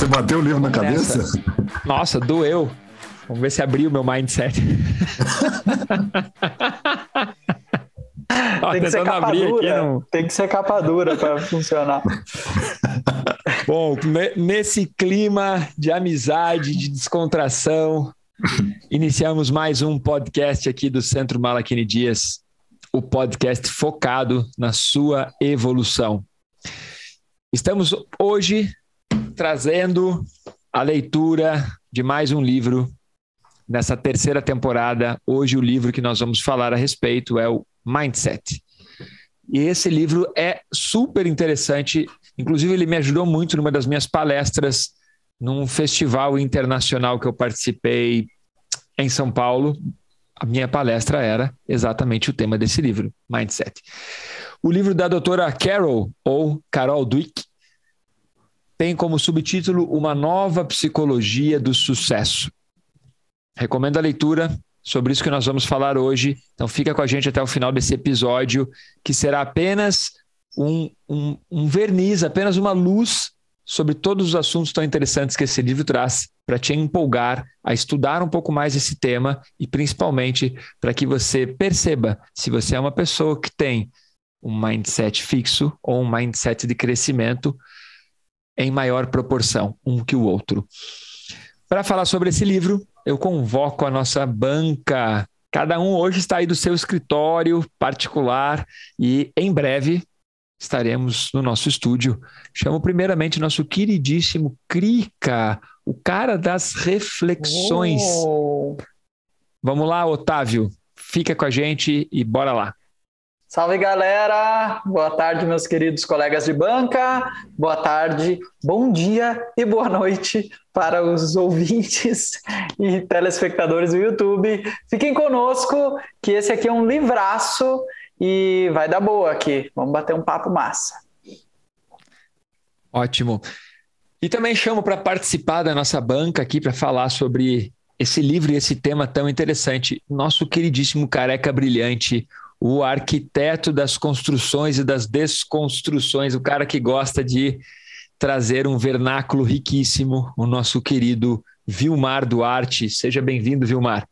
Você bateu o livro na cabeça? Nossa, doeu. Vamos ver se abriu o meu mindset. Tem que ser capa dura. Tem que ser capa dura para funcionar. Bom, nesse clima de amizade, de descontração, iniciamos mais um podcast aqui do Centro Malaquini Dias, o podcast focado na sua evolução. Estamos hoje trazendo a leitura de mais um livro nessa terceira temporada. Hoje o livro que nós vamos falar a respeito é o Mindset. E esse livro é super interessante, inclusive ele me ajudou muito numa das minhas palestras num festival internacional que eu participei em São Paulo. A minha palestra era exatamente o tema desse livro, Mindset. O livro da doutora Carol, ou Carol Dweck, tem como subtítulo Uma Nova Psicologia do Sucesso. Recomendo a leitura, sobre isso que nós vamos falar hoje. Então fica com a gente até o final desse episódio, que será apenas um verniz, apenas uma luz sobre todos os assuntos tão interessantes que esse livro traz, para te empolgar a estudar um pouco mais esse tema e principalmente para que você perceba se você é uma pessoa que tem um mindset fixo ou um mindset de crescimento em maior proporção, um que o outro. Para falar sobre esse livro, eu convoco a nossa banca. Cada um hoje está aí do seu escritório particular e em breve estaremos no nosso estúdio. Chamo primeiramente nosso queridíssimo Crica, o cara das reflexões. Vamos lá, Otávio. Fica com a gente e bora lá. Salve, galera! Boa tarde, meus queridos colegas de banca. Boa tarde, bom dia e boa noite para os ouvintes e telespectadores do YouTube. Fiquem conosco, que esse aqui é um livraço e vai dar boa aqui. Vamos bater um papo massa. Ótimo. E também chamo para participar da nossa banca aqui para falar sobre esse livro e esse tema tão interessante. Nosso queridíssimo careca brilhante, o arquiteto das construções e das desconstruções, o cara que gosta de trazer um vernáculo riquíssimo, o nosso querido Vilmar Duarte. Seja bem-vindo, Vilmar.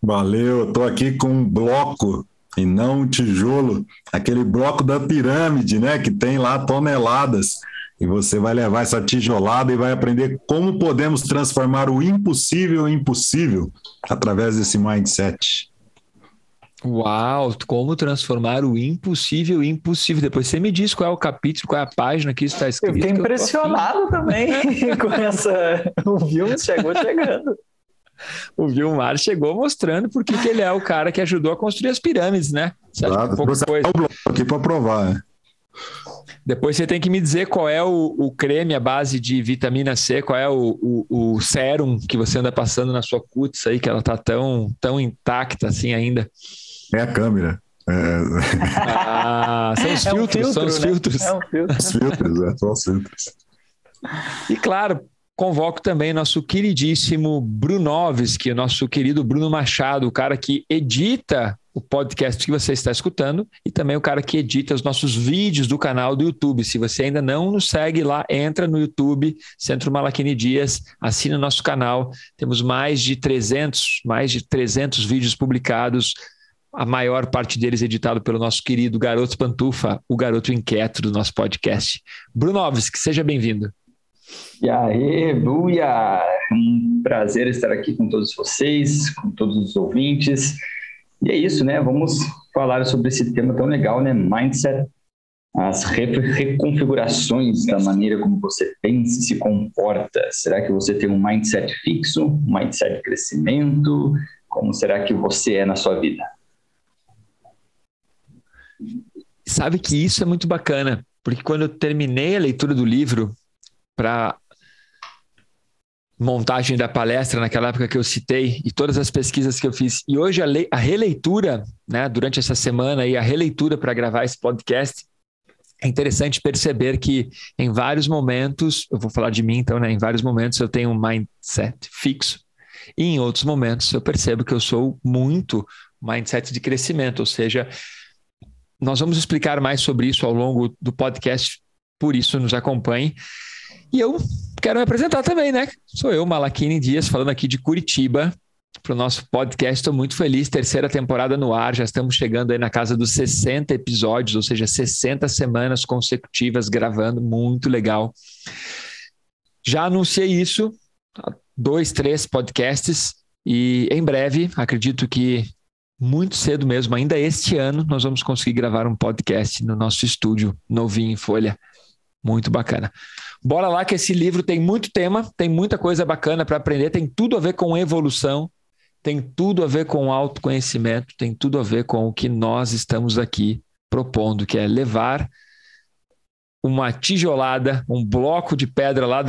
Valeu, estou aqui com um bloco e não um tijolo, aquele bloco da pirâmide, né, que tem lá toneladas, e você vai levar essa tijolada e vai aprender como podemos transformar o impossível em possível através desse mindset. Uau, como transformar o impossível em possível. Depois você me diz qual é o capítulo, qual é a página que isso está escrito. Eu fiquei impressionado também com essa... O Vilmar chegou chegando. O Vilmar chegou mostrando porque que ele é o cara que ajudou a construir as pirâmides, né? Você acha claro, que pouca coisa. O bloco aqui para provar, né? Depois você tem que me dizer qual é o creme à base de vitamina C, qual é o sérum que você anda passando na sua cutis aí, que ela tá tão intacta assim ainda. É a câmera. São os filtros, são os filtros. É um filtro. Os filtros, são os filtros. E claro, convoco também nosso queridíssimo Brunovski, o nosso querido Bruno Machado, o cara que edita o podcast que você está escutando e também o cara que edita os nossos vídeos do canal do YouTube. Se você ainda não nos segue lá, entra no YouTube, Centro Malaquini Dias, assina o nosso canal. Temos mais de 300 vídeos publicados, a maior parte deles editado pelo nosso querido Garoto Pantufa, o garoto inquieto do nosso podcast. Brunovski, seja bem-vindo. E aí, buia! Um prazer estar aqui com todos vocês, com todos os ouvintes. E é isso, né? Vamos falar sobre esse tema tão legal, né? Mindset, as reconfigurações da maneira como você pensa e se comporta. Será que você tem um mindset fixo, um mindset de crescimento? Como será que você é na sua vida? Sabe que isso é muito bacana, porque quando eu terminei a leitura do livro, para montagem da palestra, naquela época que eu citei, e todas as pesquisas que eu fiz, e hoje a releitura, né, durante essa semana, e a releitura para gravar esse podcast, é interessante perceber que em vários momentos, eu vou falar de mim então, né, em vários momentos eu tenho um mindset fixo, e em outros momentos eu percebo que eu sou muito mindset de crescimento, ou seja, nós vamos explicar mais sobre isso ao longo do podcast, por isso nos acompanhe. E eu quero me apresentar também, né? Sou eu, Malakini Dias, falando aqui de Curitiba para o nosso podcast. Estou muito feliz, terceira temporada no ar, já estamos chegando aí na casa dos 60 episódios, ou seja, 60 semanas consecutivas gravando, muito legal. Já anunciei isso, 2, 3 podcasts, e em breve, acredito que muito cedo mesmo, ainda este ano, nós vamos conseguir gravar um podcast no nosso estúdio, novinho em folha. Muito bacana. Bora lá que esse livro tem muito tema, tem muita coisa bacana para aprender, tem tudo a ver com evolução, tem tudo a ver com autoconhecimento, tem tudo a ver com o que nós estamos aqui propondo, que é levar uma tijolada, um bloco de pedra lá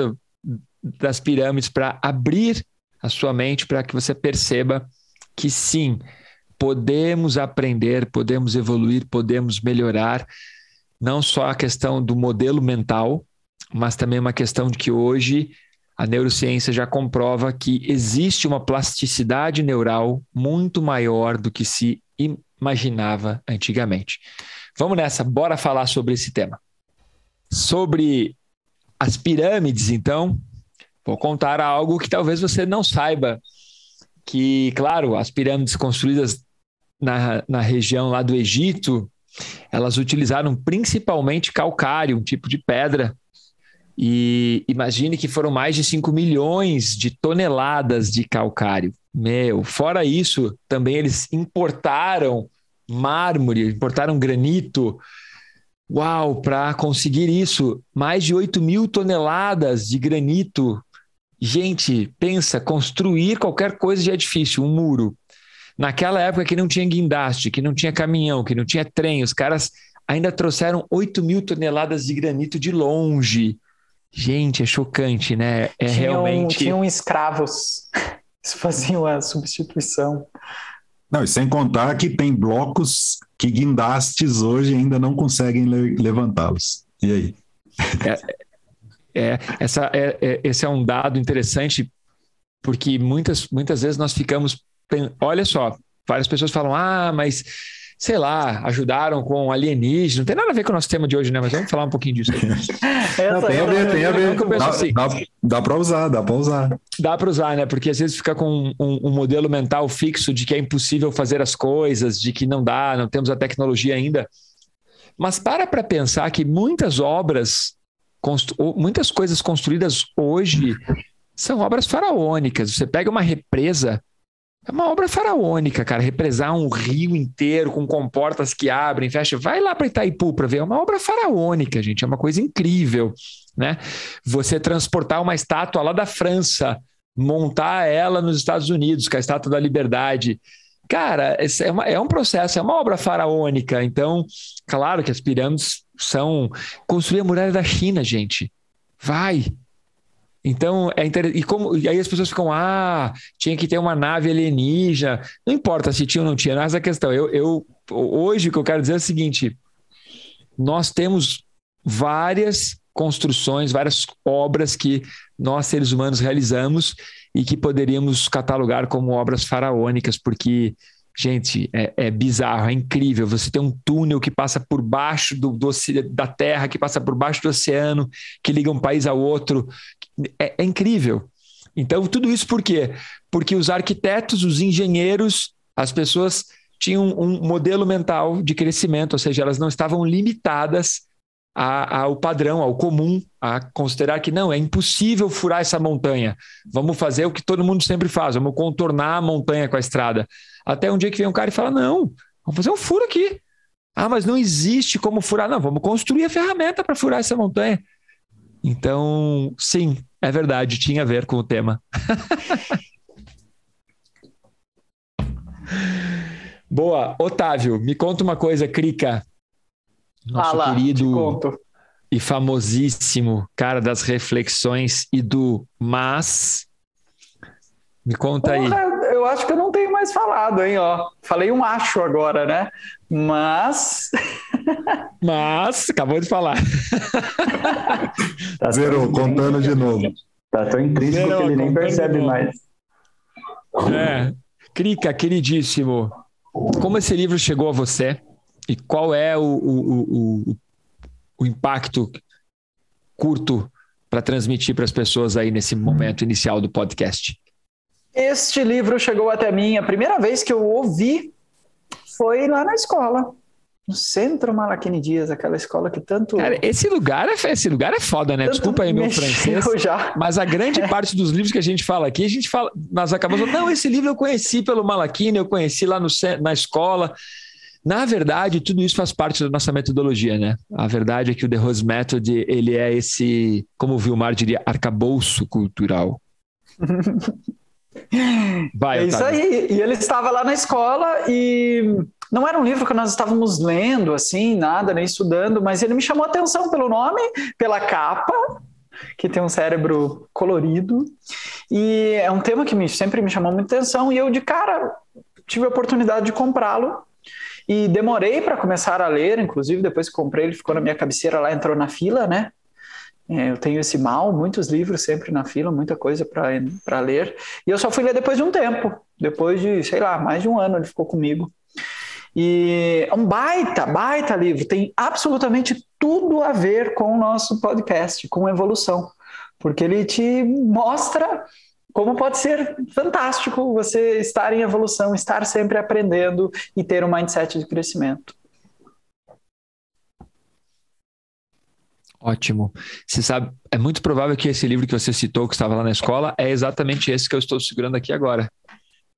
das pirâmides para abrir a sua mente para que você perceba que sim, podemos aprender, podemos evoluir, podemos melhorar, não só a questão do modelo mental, mas também uma questão de que hoje a neurociência já comprova que existe uma plasticidade neural muito maior do que se imaginava antigamente. Vamos nessa, bora falar sobre esse tema. Sobre as pirâmides, então, vou contar algo que talvez você não saiba, que, claro, as pirâmides construídas na região lá do Egito, elas utilizaram principalmente calcário, um tipo de pedra, e imagine que foram mais de 5 milhões de toneladas de calcário. Fora isso, também eles importaram mármore, importaram granito. Uau, para conseguir isso, mais de 8 mil toneladas de granito. Gente, pensa, construir qualquer coisa já é difícil, um muro. Naquela época que não tinha guindaste, que não tinha caminhão, que não tinha trem, os caras ainda trouxeram 8 mil toneladas de granito de longe. Gente, é chocante, né? Tinham escravos, eles faziam a substituição. Não, e sem contar que tem blocos que guindastes hoje ainda não conseguem levantá-los. E aí? Esse é um dado interessante, porque muitas vezes nós ficamos... Olha só, várias pessoas falam, mas, sei lá, ajudaram com alienígena. Não tem nada a ver com o nosso tema de hoje, né? Mas vamos falar um pouquinho disso. Não, tem a ver. Dá para usar. Dá para usar, né? Porque às vezes fica com um modelo mental fixo de que é impossível fazer as coisas, de que não dá, não temos a tecnologia ainda. Mas para pensar que muitas obras, muitas coisas construídas hoje são obras faraônicas. Você pega uma represa, é uma obra faraônica, cara. Represar um rio inteiro com comportas que abrem, fecham. Vai lá para Itaipu para ver. É uma obra faraônica, gente. É uma coisa incrível, né? Você transportar uma estátua lá da França, montar ela nos Estados Unidos, que é a Estátua da Liberdade. Cara, é um processo, é uma obra faraônica. Então, claro que as pirâmides são... Construir a muralha da China, gente. Vai! Então, e aí as pessoas ficam, tinha que ter uma nave alienígena. Não importa se tinha ou não tinha, não é essa questão. Hoje o que eu quero dizer é o seguinte, nós temos várias construções, várias obras que nós seres humanos realizamos e que poderíamos catalogar como obras faraônicas, porque, gente, é bizarro, é incrível. Você tem um túnel que passa por baixo da terra, que passa por baixo do oceano, que liga um país ao outro. É incrível. Então, tudo isso por quê? Porque os arquitetos, os engenheiros, as pessoas tinham um modelo mental de crescimento, ou seja, elas não estavam limitadas ao padrão, ao comum, a considerar que não, é impossível furar essa montanha. Vamos fazer o que todo mundo sempre faz, vamos contornar a montanha com a estrada. Até um dia que vem um cara e fala, não, vamos fazer um furo aqui. Mas não existe como furar. Não, vamos construir a ferramenta para furar essa montanha. Então, sim, é verdade, tinha a ver com o tema. Boa. Otávio, me conta uma coisa, Crica. Nosso querido e famosíssimo cara das reflexões e do mas. Me conta aí. Eu acho que eu não tenho mais falado, hein? Falei um acho agora, né? Mas, acabou de falar. Zerou, contando de novo. Tá tão intrínseco que ele nem percebe mais. Crica, queridíssimo, como esse livro chegou a você e qual é o impacto curto para transmitir para as pessoas aí nesse momento inicial do podcast? Este livro chegou até mim, a primeira vez que eu ouvi foi lá na escola, no Centro Malaquini Dias, aquela escola que tanto... Cara, esse lugar é foda, né? Desculpa aí meu francês, mas a grande parte dos livros que a gente fala aqui, nós acabamos falando, não, esse livro eu conheci pelo Malaquini, eu conheci lá na escola. Na verdade, tudo isso faz parte da nossa metodologia, né? A verdade é que o The Rose Method, ele é esse, como o Vilmar diria, arcabouço cultural. Vai, é isso aí. E ele estava lá na escola e não era um livro que nós estávamos lendo, assim, nada, nem estudando, mas ele me chamou a atenção pelo nome, pela capa, que tem um cérebro colorido, e é um tema que sempre me chamou muita atenção, e eu, de cara, tive a oportunidade de comprá-lo, e demorei para começar a ler, inclusive depois que comprei, ele ficou na minha cabeceira lá, entrou na fila, né? Eu tenho esse mal, muitos livros sempre na fila, muita coisa para ler. E eu só fui ler depois de um tempo. Depois de, sei lá, mais de um ano ele ficou comigo. E é um baita livro. Tem absolutamente tudo a ver com o nosso podcast, com evolução. Porque ele te mostra como pode ser fantástico você estar em evolução, estar sempre aprendendo e ter um mindset de crescimento. Ótimo. Você sabe, é muito provável que esse livro que você citou, que estava lá na escola, é exatamente esse que eu estou segurando aqui agora.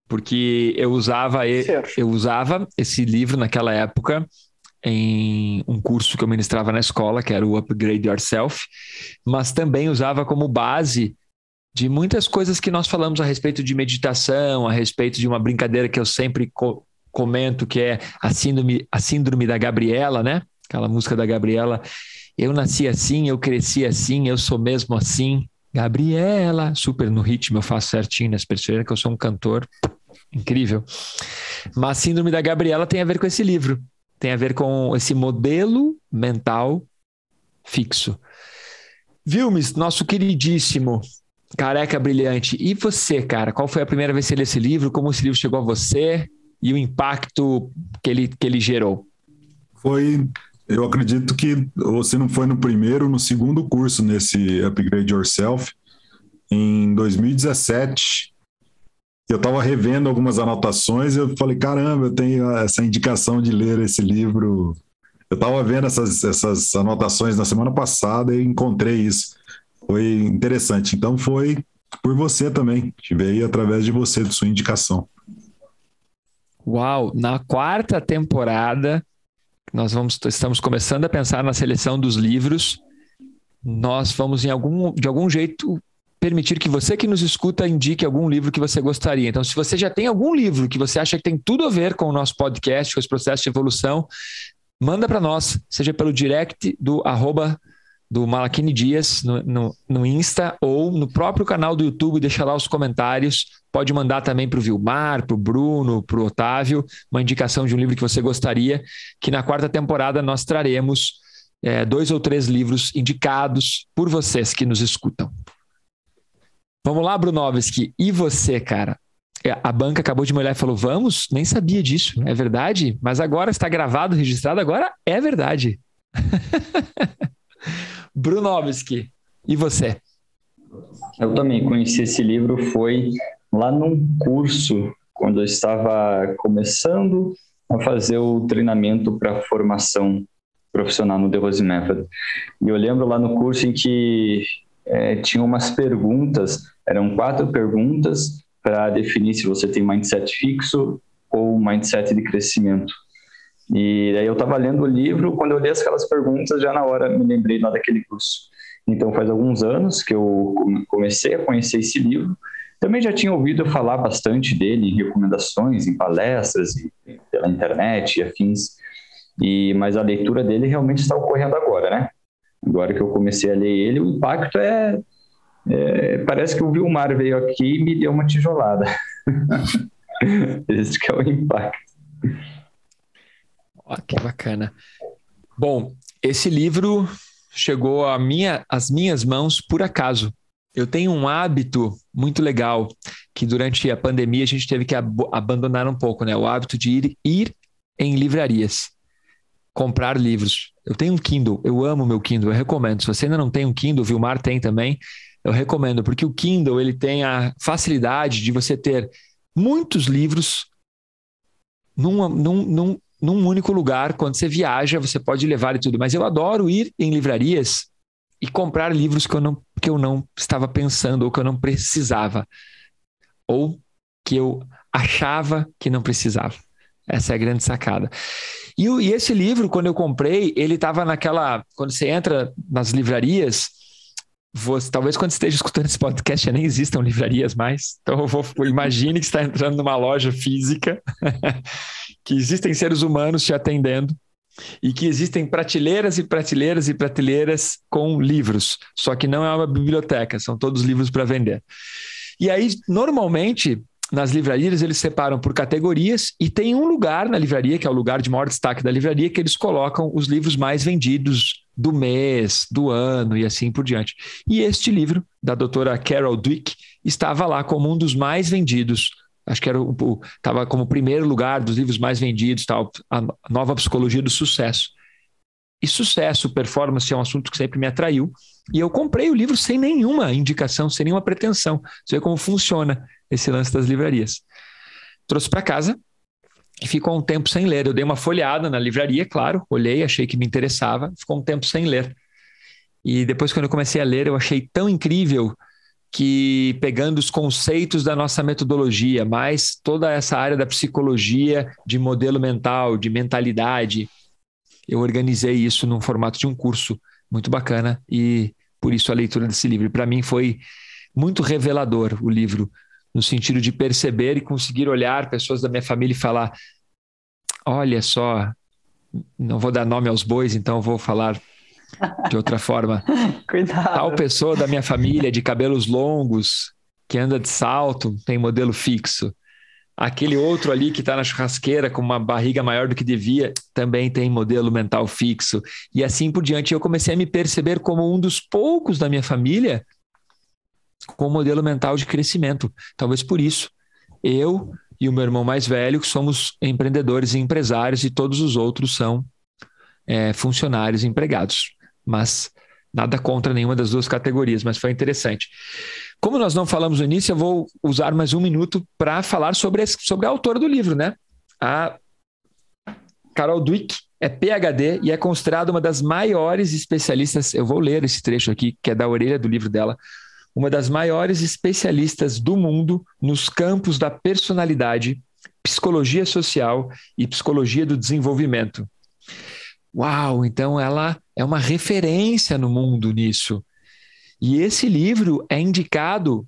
Porque eu usava esse livro naquela época em um curso que eu ministrava na escola, que era o Upgrade Yourself, mas também usava como base de muitas coisas que nós falamos a respeito de meditação, a respeito de uma brincadeira que eu sempre comento, que é a síndrome da Gabriela, né? Aquela música da Gabriela. Eu nasci assim, eu cresci assim, eu sou mesmo assim. Gabriela, super no ritmo, eu faço certinho, nas perceberam que eu sou um cantor incrível. Mas a síndrome da Gabriela tem a ver com esse livro, tem a ver com esse modelo mental fixo. Vilmes, nosso queridíssimo careca brilhante, e você, cara, qual foi a primeira vez que você leu esse livro, como esse livro chegou a você e o impacto que ele gerou? Eu acredito que você não foi no primeiro, no segundo curso nesse Upgrade Yourself, em 2017. Eu estava revendo algumas anotações e eu falei, caramba, eu tenho essa indicação de ler esse livro. Eu estava vendo essas anotações na semana passada e encontrei isso. Foi interessante. Então foi por você também. Veio através de você, de sua indicação. Uau! Na 4ª temporada... estamos começando a pensar na seleção dos livros. Nós vamos, de algum jeito, permitir que você que nos escuta indique algum livro que você gostaria. Então, se você já tem algum livro que você acha que tem tudo a ver com o nosso podcast, com esse processo de evolução, manda para nós, seja pelo direct do Malaquini Dias no Insta ou no próprio canal do YouTube, deixa lá os comentários. Pode mandar também para o Vilmar, para o Bruno, para o Otávio, uma indicação de um livro que você gostaria, que na 4ª temporada nós traremos 2 ou 3 livros indicados por vocês que nos escutam. Vamos lá, Brunovski. E você, cara? A banca acabou de me olhar e falou, vamos? Nem sabia disso. É verdade? Mas agora está gravado, registrado, agora é verdade. Brunovski, e você? Eu também conheci esse livro, foi lá num curso, quando eu estava começando a fazer o treinamento para formação profissional no The Rose Method. E eu lembro lá no curso em que tinha umas perguntas, eram 4 perguntas para definir se você tem mindset fixo ou mindset de crescimento. E aí eu estava lendo o livro, quando eu li aquelas perguntas, já na hora me lembrei lá daquele curso. Então faz alguns anos que eu comecei a conhecer esse livro. Também já tinha ouvido falar bastante dele em recomendações, em palestras, pela internet e afins. Mas a leitura dele realmente está ocorrendo agora, né? Agora que eu comecei a ler ele, o impacto parece que o Vilmar veio aqui e me deu uma tijolada. Esse que é o impacto. Que bacana. Bom, esse livro chegou às minhas mãos por acaso. Eu tenho um hábito muito legal que durante a pandemia a gente teve que abandonar um pouco, né? O hábito de ir em livrarias, comprar livros. Eu tenho um Kindle, eu amo meu Kindle, eu recomendo. Se você ainda não tem um Kindle, o Vilmar tem também, eu recomendo, porque o Kindle ele tem a facilidade de você ter muitos livros num único lugar. Quando você viaja, você pode levar e tudo. Mas eu adoro ir em livrarias e comprar livros que eu não estava pensando ou que eu não precisava. Ou que eu achava que não precisava. Essa é a grande sacada. E esse livro, quando eu comprei, ele estava naquela... Quando você entra nas livrarias, talvez quando você esteja escutando esse podcast já nem existam livrarias mais. Então imagine que você está entrando numa loja física, que existem seres humanos te atendendo e que existem prateleiras e prateleiras e prateleiras com livros. Só que não é uma biblioteca, são todos livros para vender. E aí, normalmente... Nas livrarias, eles separam por categorias e tem um lugar na livraria, que é o lugar de maior destaque da livraria, que eles colocam os livros mais vendidos do mês, do ano e assim por diante. E este livro, da doutora Carol Dweck, estava lá como um dos mais vendidos. Acho que estava como primeiro lugar dos livros mais vendidos, tal, a nova psicologia do sucesso. E sucesso, performance é um assunto que sempre me atraiu. E eu comprei o livro sem nenhuma indicação, sem nenhuma pretensão. Você vê como funciona esse lance das livrarias. Trouxe para casa e ficou um tempo sem ler. Eu dei uma folheada na livraria, claro, olhei, achei que me interessava, ficou um tempo sem ler. E depois, quando eu comecei a ler, eu achei tão incrível que, pegando os conceitos da nossa metodologia, mais toda essa área da psicologia, de modelo mental, de mentalidade, eu organizei isso num formato de um curso muito bacana e por isso a leitura desse livro. Para mim foi muito revelador o livro, no sentido de perceber e conseguir olhar pessoas da minha família e falar: olha só, não vou dar nome aos bois, então vou falar de outra forma. Cuidado. Tal pessoa da minha família de cabelos longos, que anda de salto, tem modelo fixo. Aquele outro ali que está na churrasqueira com uma barriga maior do que devia, também tem modelo mental fixo. E assim por diante, eu comecei a me perceber como um dos poucos da minha família com modelo mental de crescimento. Talvez por isso, eu e o meu irmão mais velho, que somos empreendedores e empresários, e todos os outros são funcionários e empregados. Mas nada contra nenhuma das duas categorias, mas foi interessante. Como nós não falamos no início, eu vou usar mais um minuto para falar sobre a autora do livro, né? A Carol Dweck é PhD e é considerada uma das maiores especialistas, eu vou ler esse trecho aqui, que é da orelha do livro dela, uma das maiores especialistas do mundo nos campos da personalidade, psicologia social e psicologia do desenvolvimento. Uau, então ela é uma referência no mundo nisso. E esse livro é indicado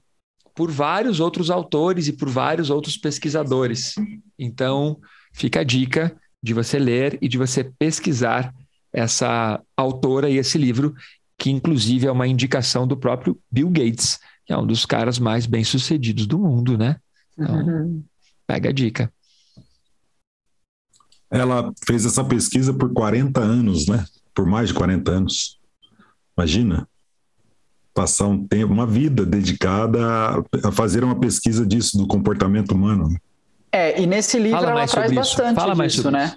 por vários outros autores e por vários outros pesquisadores. Então, fica a dica de você ler e de você pesquisar essa autora e esse livro, que inclusive é uma indicação do próprio Bill Gates, que é um dos caras mais bem-sucedidos do mundo, né? Então, pega a dica. Ela fez essa pesquisa por 40 anos, né? Por mais de 40 anos. Imagina. Passar um tempo, uma vida dedicada a fazer uma pesquisa disso, do comportamento humano. E nesse livro ela traz bastante disso, né?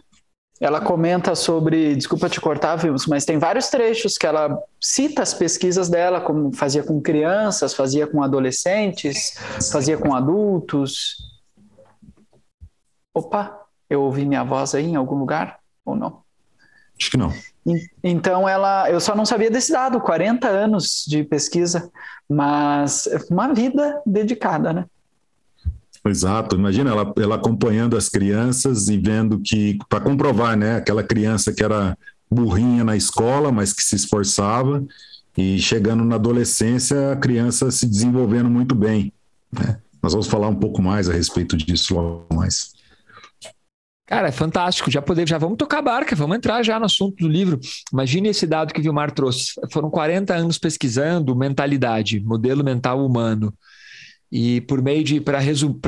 Ela comenta sobre, desculpa te cortar, Vilmos, mas tem vários trechos que ela cita as pesquisas dela, como fazia com crianças, fazia com adolescentes, fazia com adultos. Opa, eu ouvi minha voz aí em algum lugar ou não? Acho que não. Então eu só não sabia desse dado, 40 anos de pesquisa, mas uma vida dedicada, né? Exato, imagina ela acompanhando as crianças e vendo que, para comprovar, né, aquela criança que era burrinha na escola, mas que se esforçava, e chegando na adolescência, a criança se desenvolvendo muito bem, né? Nós vamos falar um pouco mais a respeito disso logo mais. Cara, é fantástico. Já vamos tocar a barca, vamos entrar já no assunto do livro. Imagine esse dado que o Vilmar trouxe. Foram 40 anos pesquisando mentalidade, modelo mental humano. E por meio de, para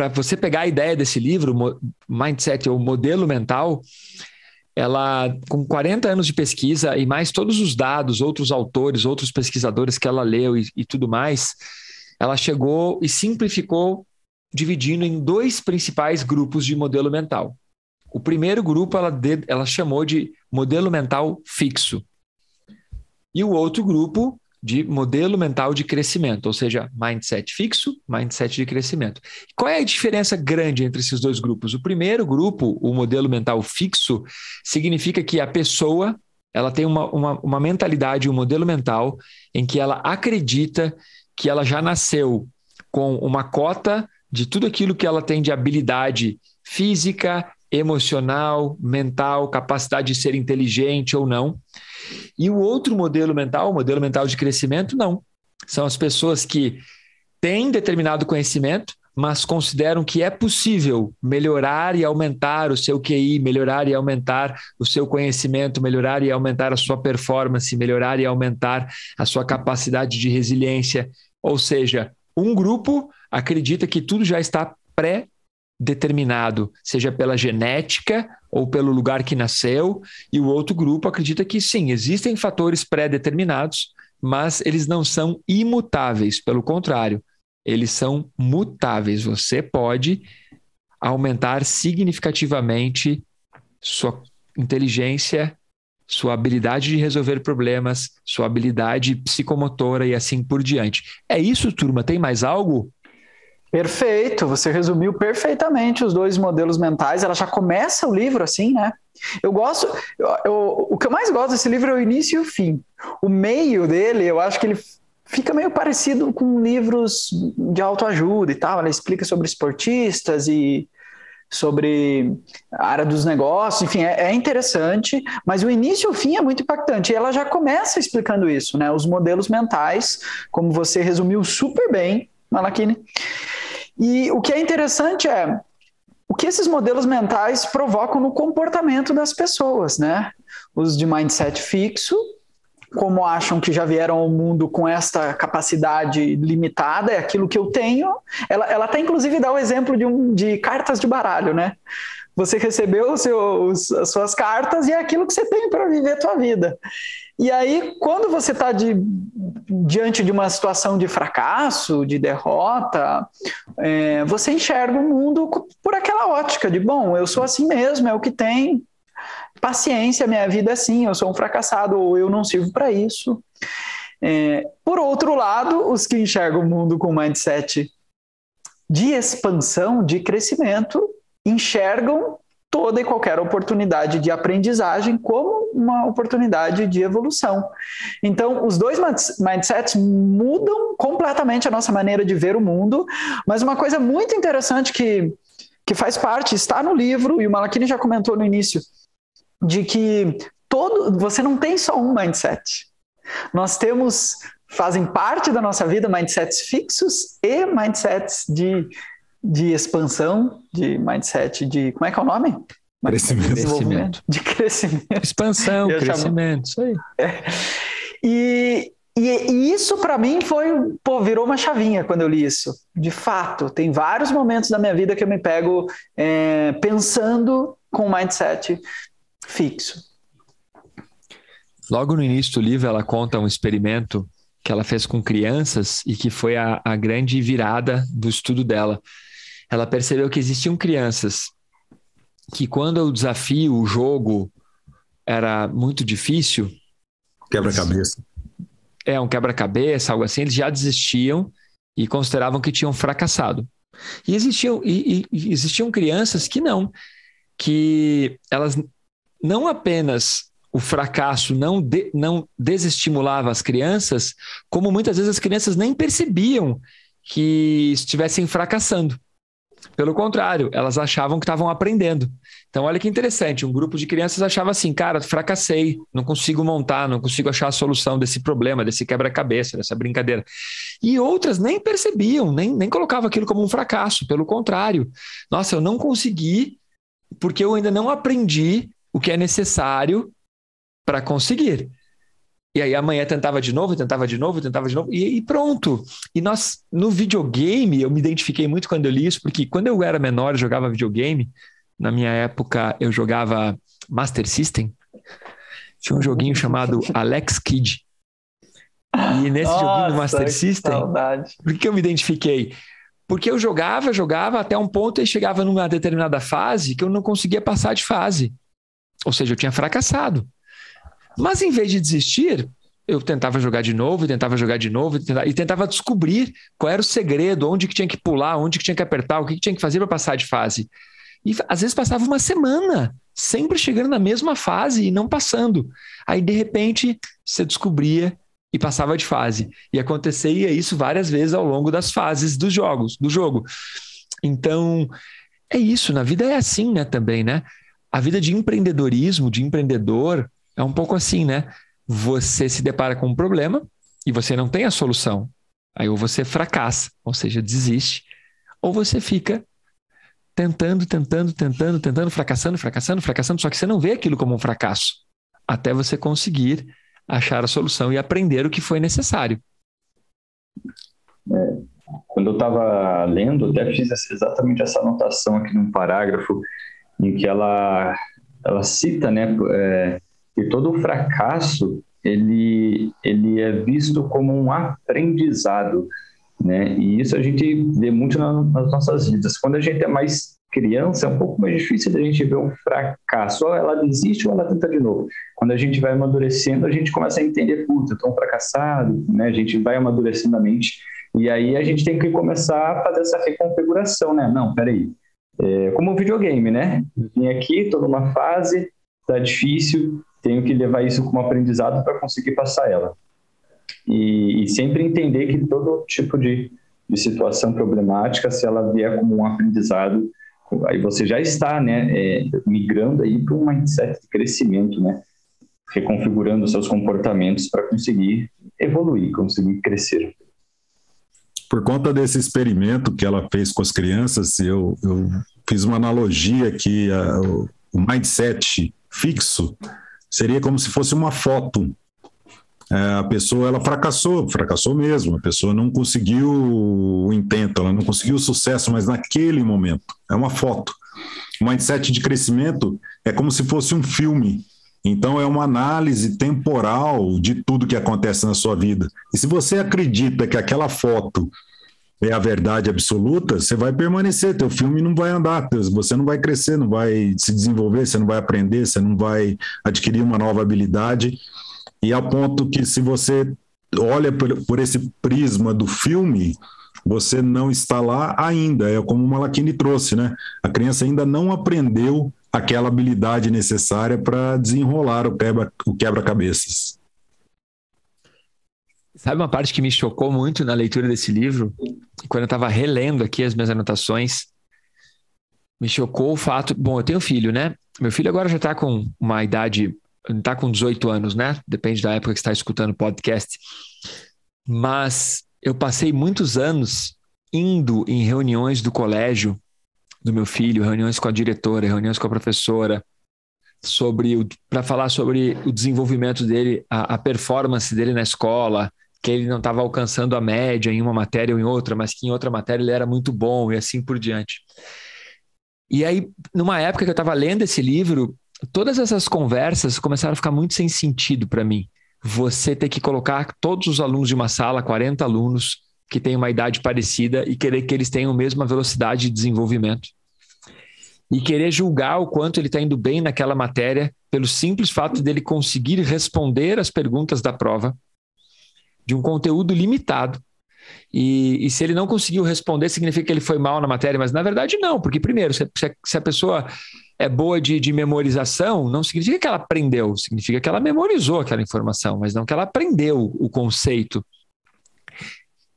você pegar a ideia desse livro, Mindset ou Modelo Mental, ela, com 40 anos de pesquisa e mais todos os dados, outros autores, outros pesquisadores que ela leu e tudo mais, ela chegou e simplificou, dividindo em 2 principais grupos de modelo mental. O primeiro grupo ela chamou de modelo mental fixo. E o outro grupo de modelo mental de crescimento, ou seja, mindset fixo, mindset de crescimento. Qual é a diferença grande entre esses dois grupos? O primeiro grupo, o modelo mental fixo, significa que a pessoa ela tem uma mentalidade, um modelo mental em que ela acredita que ela já nasceu com uma cota de tudo aquilo que ela tem de habilidade física, emocional, mental, capacidade de ser inteligente ou não. E o outro modelo mental, o modelo mental de crescimento, não. São as pessoas que têm determinado conhecimento, mas consideram que é possível melhorar e aumentar o seu QI, melhorar e aumentar o seu conhecimento, melhorar e aumentar a sua performance, melhorar e aumentar a sua capacidade de resiliência. Ou seja, um grupo acredita que tudo já está pré-determinado, seja pela genética ou pelo lugar que nasceu, e o outro grupo acredita que sim, existem fatores pré-determinados, mas eles não são imutáveis, pelo contrário, eles são mutáveis. Você pode aumentar significativamente sua inteligência, sua habilidade de resolver problemas, sua habilidade psicomotora e assim por diante. É isso, turma? Tem mais algo? Perfeito, você resumiu perfeitamente os dois modelos mentais. Ela já começa o livro assim, né? O que eu mais gosto desse livro é o início e o fim. O meio dele, eu acho que ele fica meio parecido com livros de autoajuda e tal. Ela explica sobre esportistas e sobre a área dos negócios, enfim, é interessante, mas o início e o fim é muito impactante. E ela já começa explicando isso, né? Os modelos mentais, como você resumiu super bem, Malakini. E o que é interessante é o que esses modelos mentais provocam no comportamento das pessoas, né? Os de mindset fixo, como acham que já vieram ao mundo com esta capacidade limitada, é aquilo que eu tenho. Ela até inclusive dá o exemplo de cartas de baralho, né? Você recebeu as suas cartas e é aquilo que você tem para viver a tua vida. E aí, quando você está diante de uma situação de fracasso, de derrota, você enxerga o mundo por aquela ótica de, bom, eu sou assim mesmo, é o que tem, paciência, minha vida é assim, eu sou um fracassado ou eu não sirvo para isso. Por outro lado, os que enxergam o mundo com mindset de expansão, de crescimento, enxergam toda e qualquer oportunidade de aprendizagem como uma oportunidade de evolução. Então, os dois mindsets mudam completamente a nossa maneira de ver o mundo, mas uma coisa muito interessante que faz parte, está no livro, e o Malakini já comentou no início, de que você não tem só um mindset. Nós fazem parte da nossa vida mindsets fixos e mindsets de expansão, de mindset de... Como é que é o nome? Crescimento. De crescimento. Expansão, crescimento, isso aí. E isso para mim virou uma chavinha quando eu li isso. De fato, tem vários momentos da minha vida que eu me pego pensando com mindset fixo. Logo no início do livro, ela conta um experimento que ela fez com crianças e que foi a grande virada do estudo dela. Ela percebeu que existiam crianças que, quando o desafio, o jogo, era muito difícil... Quebra-cabeça. Um quebra-cabeça, algo assim, eles já desistiam e consideravam que tinham fracassado. E existiam crianças que não, que elas não apenas o fracasso não desestimulava as crianças, como muitas vezes as crianças nem percebiam que estivessem fracassando. Pelo contrário, elas achavam que estavam aprendendo. Então, olha que interessante, um grupo de crianças achava assim, cara, fracassei, não consigo montar, não consigo achar a solução desse problema, desse quebra-cabeça, dessa brincadeira. E outras nem percebiam, nem colocavam aquilo como um fracasso, pelo contrário. Nossa, eu não consegui porque eu ainda não aprendi o que é necessário para conseguir. E aí amanhã tentava de novo, e pronto. E nós, no videogame, eu me identifiquei muito quando eu li isso, porque quando eu era menor, eu jogava videogame. Na minha época, eu jogava Master System. Tinha um joguinho chamado Alex Kidd. E nesse joguinho do Master System, por que eu me identifiquei? Porque eu jogava até um ponto e chegava numa determinada fase que eu não conseguia passar de fase. Ou seja, eu tinha fracassado. Mas em vez de desistir, eu tentava jogar de novo, e tentava descobrir qual era o segredo, onde que tinha que pular, onde que tinha que apertar, o que tinha que fazer para passar de fase. E às vezes passava uma semana, sempre chegando na mesma fase e não passando. Aí, de repente, você descobria e passava de fase. E acontecia isso várias vezes ao longo das fases do jogo. Então, é isso. Na vida é assim, né, também, né? A vida de empreendedorismo, de empreendedor, é um pouco assim, né? Você se depara com um problema e você não tem a solução. Aí ou você fracassa, ou seja, desiste, ou você fica tentando, fracassando, só que você não vê aquilo como um fracasso, até você conseguir achar a solução e aprender o que foi necessário. Quando eu estava lendo, até fiz exatamente essa anotação aqui num parágrafo, em que ela cita, né, que todo fracasso ele é visto como um aprendizado, né? E isso a gente vê muito nas nossas vidas. Quando a gente é mais criança, é um pouco mais difícil da gente ver um fracasso. Ou ela desiste ou ela tenta de novo. Quando a gente vai amadurecendo, a gente começa a entender, puta, eu estou um fracassado, né? A gente vai amadurecendo a mente. E aí a gente tem que começar a fazer essa reconfiguração, né? Não, peraí. Como um videogame, né? Vim aqui, estou numa fase, tá difícil, tenho que levar isso como aprendizado para conseguir passar ela. E sempre entender que todo tipo de situação problemática, se ela vier como um aprendizado, aí você já está, né, migrando aí para um mindset de crescimento, né? Reconfigurando seus comportamentos para conseguir evoluir, conseguir crescer. Por conta desse experimento que ela fez com as crianças, eu fiz uma analogia que o mindset fixo seria como se fosse uma foto. A pessoa, ela fracassou mesmo, a pessoa não conseguiu o intento, ela não conseguiu o sucesso, mas naquele momento, é uma foto. O mindset de crescimento é como se fosse um filme, então é uma análise temporal de tudo que acontece na sua vida. E se você acredita que aquela foto é a verdade absoluta, você vai permanecer, teu filme não vai andar, você não vai crescer, não vai se desenvolver, você não vai aprender, você não vai adquirir uma nova habilidade. E ao ponto que, se você olha por esse prisma do filme, você não está lá ainda. É como o Malakini trouxe, né? A criança ainda não aprendeu aquela habilidade necessária para desenrolar o quebra-cabeças. Sabe uma parte que me chocou muito na leitura desse livro? Quando eu estava relendo aqui as minhas anotações, me chocou o fato... Bom, eu tenho filho, né? Meu filho agora já está com uma idade... Está com 18 anos, né? Depende da época que você está escutando o podcast. Mas eu passei muitos anos indo em reuniões do colégio do meu filho, reuniões com a diretora, reuniões com a professora, para falar sobre o desenvolvimento dele, a performance dele na escola, que ele não estava alcançando a média em uma matéria ou em outra, mas que em outra matéria ele era muito bom e assim por diante. E aí, numa época que eu estava lendo esse livro, todas essas conversas começaram a ficar muito sem sentido para mim. Você ter que colocar todos os alunos de uma sala, 40 alunos, que têm uma idade parecida, e querer que eles tenham a mesma velocidade de desenvolvimento. E querer julgar o quanto ele está indo bem naquela matéria pelo simples fato dele conseguir responder as perguntas da prova de um conteúdo limitado. E se ele não conseguiu responder, significa que ele foi mal na matéria, mas na verdade não, porque primeiro, se a pessoa é boa de memorização, não significa que ela aprendeu, significa que ela memorizou aquela informação, mas não que ela aprendeu o conceito.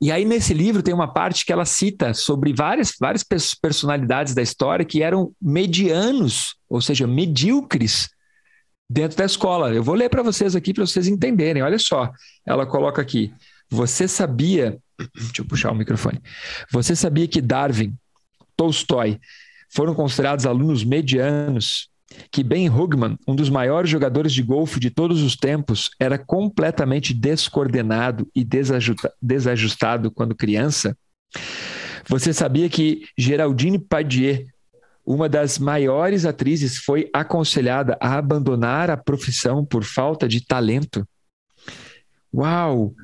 E aí nesse livro tem uma parte que ela cita sobre várias personalidades da história que eram medianos, ou seja, medíocres dentro da escola. Eu vou ler para vocês aqui para vocês entenderem. Olha só, ela coloca aqui: você sabia... Deixa eu puxar o microfone. Você sabia que Darwin, Tolstói foram considerados alunos medianos? Que Ben Hoogman, um dos maiores jogadores de golfe de todos os tempos, era completamente descoordenado e desajustado quando criança? Você sabia que Geraldine Padier, uma das maiores atrizes, foi aconselhada a abandonar a profissão por falta de talento? Uau!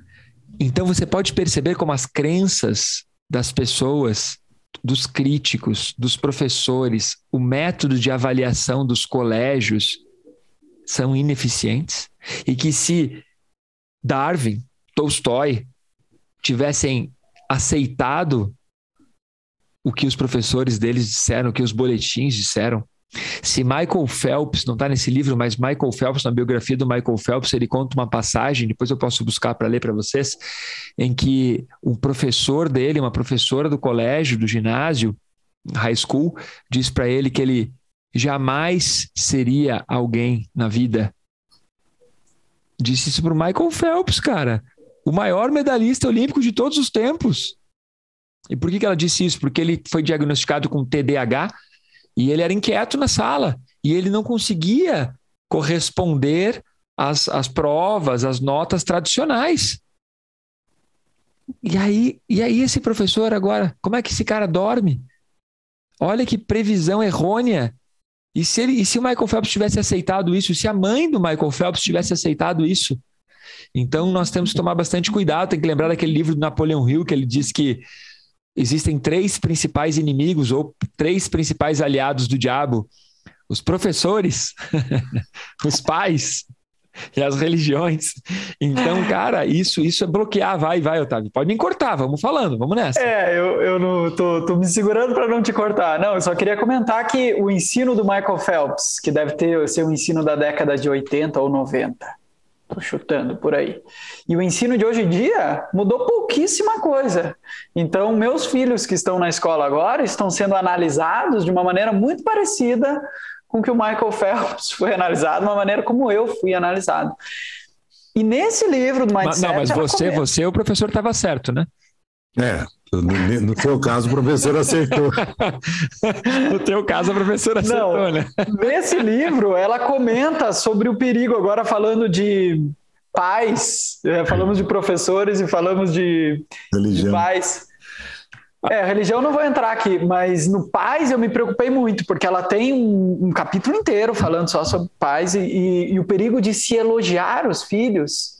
Então você pode perceber como as crenças das pessoas, dos críticos, dos professores, o método de avaliação dos colégios são ineficientes e que se Darwin, Tolstói tivessem aceitado o que os professores deles disseram, o que os boletins disseram, se Michael Phelps, não está nesse livro, mas Michael Phelps, na biografia do Michael Phelps, ele conta uma passagem, depois eu posso buscar para ler para vocês, em que um professor dele, uma professora do colégio, do ginásio, high school, diz para ele que ele jamais seria alguém na vida. Disse isso para o Michael Phelps, cara, o maior medalhista olímpico de todos os tempos. E por que ela disse isso? Porque ele foi diagnosticado com TDAH e ele era inquieto na sala e ele não conseguia corresponder às provas, às notas tradicionais. E aí esse professor agora, como é que esse cara dorme? Olha que previsão errônea. E se o Michael Phelps tivesse aceitado isso, se a mãe do Michael Phelps tivesse aceitado isso? Então nós temos que tomar bastante cuidado, tem que lembrar daquele livro do Napoleão Hill, que ele diz que existem 3 principais inimigos ou 3 principais aliados do diabo: os professores, os pais e as religiões. Então, cara, isso é bloquear. Vai, Otávio. Pode me cortar, vamos falando, vamos nessa. Eu não tô me segurando para não te cortar. Não, eu só queria comentar que o ensino do Michael Phelps, que deve ser um ensino da década de 80 ou 90, tô chutando por aí. E o ensino de hoje em dia mudou pouquíssima coisa. Então, meus filhos que estão na escola agora estão sendo analisados de uma maneira muito parecida com que o Michael Phelps foi analisado, uma maneira como eu fui analisado. E nesse livro do Mindset... Não, mas você, o professor estava certo, né? No seu caso, o professor acertou. No teu caso, a professora acertou, né? Nesse livro, ela comenta sobre o perigo, agora falando de pais, falamos de professores e falamos de pais. Religião não vou entrar aqui, mas no pais eu me preocupei muito, porque ela tem um capítulo inteiro falando só sobre pais e o perigo de se elogiar os filhos,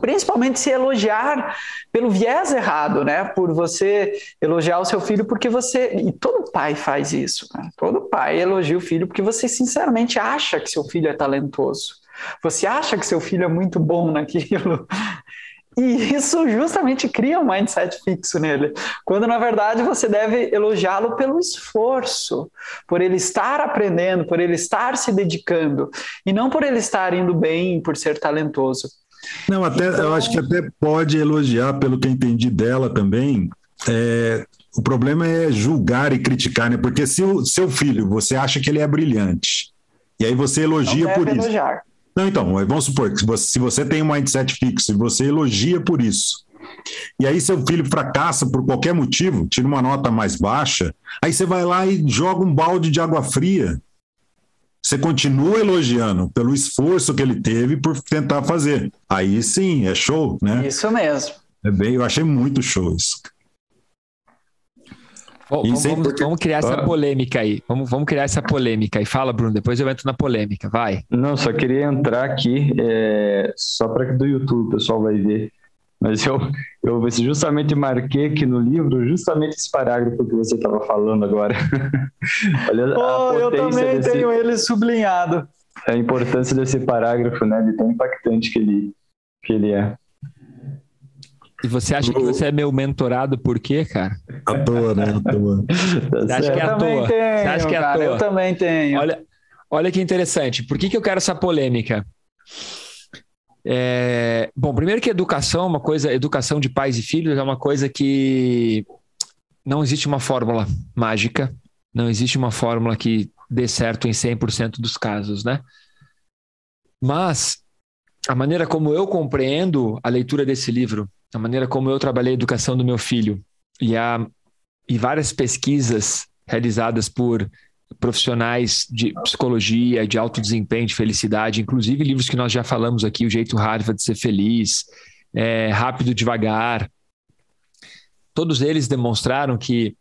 principalmente se elogiar pelo viés errado, né? Por você elogiar o seu filho porque você... E todo pai faz isso, né? Todo pai elogia o filho porque você sinceramente acha que seu filho é talentoso. Você acha que seu filho é muito bom naquilo. E isso justamente cria um mindset fixo nele, quando na verdade você deve elogiá-lo pelo esforço, por ele estar aprendendo, por ele estar se dedicando, e não por ele estar indo bem, por ser talentoso. Não, eu acho que até pode elogiar, pelo que eu entendi dela também. O problema é julgar e criticar, né? Porque se o seu filho, você acha que ele é brilhante, e aí você elogia por isso. Elogiar. Não, então, vamos supor que se você tem um mindset fixo e você elogia por isso, e aí seu filho fracassa por qualquer motivo, tira uma nota mais baixa, aí você vai lá e joga um balde de água fria. Você continua elogiando pelo esforço que ele teve por tentar fazer. Aí sim, é show, né? Isso mesmo. Eu achei muito show isso. Vamos criar essa polêmica aí. Vamos criar essa polêmica aí. Fala, Bruno, depois eu entro na polêmica. Vai. Não, só queria entrar aqui, só para que do YouTube o pessoal vai ver. Mas eu justamente marquei aqui no livro justamente esse parágrafo que você estava falando agora. Olha, eu também tenho ele sublinhado. A importância desse parágrafo, né? De tão impactante que ele é. E você acha que você é meu mentorado por quê, cara? À toa, né? À toa. Você acha que é à toa? Você acha que é à toa? Eu também tenho. Olha que interessante. Por que eu quero essa polêmica? Bom, primeiro que educação de pais e filhos é uma coisa que não existe uma fórmula mágica, não existe uma fórmula que dê certo em 100% dos casos, né? Mas a maneira como eu compreendo a leitura desse livro, a maneira como eu trabalhei a educação do meu filho e várias pesquisas realizadas por profissionais de psicologia, de alto desempenho, de felicidade, inclusive livros que nós já falamos aqui, O Jeito Harvard de Ser Feliz, Rápido Devagar, todos eles demonstraram que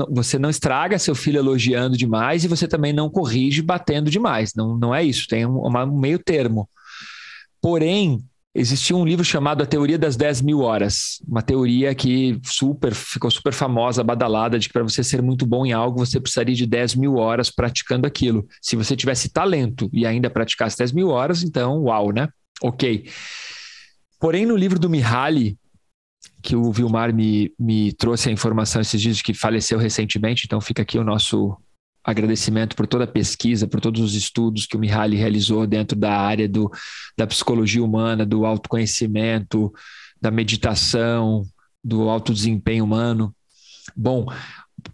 você não estraga seu filho elogiando demais e você também não corrige batendo demais, não é isso, tem um meio termo. Porém, existia um livro chamado A Teoria das 10.000 Horas, uma teoria que ficou super famosa, badalada, de que para você ser muito bom em algo, você precisaria de 10.000 horas praticando aquilo. Se você tivesse talento e ainda praticasse 10.000 horas, então, uau, né? Ok. Porém, no livro do Mihaly, que o Vilmar me trouxe a informação esses dias de que faleceu recentemente, então fica aqui o nosso agradecimento por toda a pesquisa, por todos os estudos que o Mihaly realizou dentro da área da psicologia humana, do autoconhecimento, da meditação, do alto desempenho humano. Bom,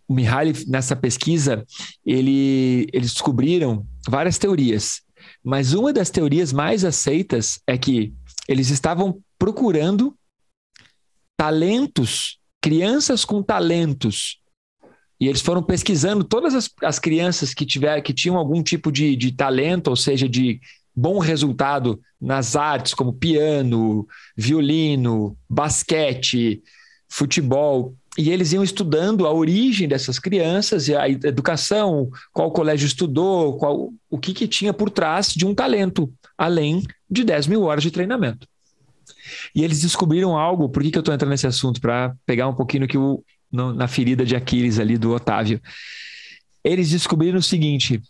o Mihaly, nessa pesquisa, eles descobriram várias teorias, mas uma das teorias mais aceitas é que eles estavam procurando talentos, crianças com talentos. E eles foram pesquisando todas as crianças que tinham algum tipo de talento, ou seja, de bom resultado nas artes, como piano, violino, basquete, futebol. E eles iam estudando a origem dessas crianças, e a educação, qual colégio estudou, o que tinha por trás de um talento, além de 10.000 horas de treinamento. E eles descobriram algo. Por que eu estou entrando nesse assunto? Para pegar um pouquinho na ferida de Aquiles ali do Otávio. Eles descobriram o seguinte,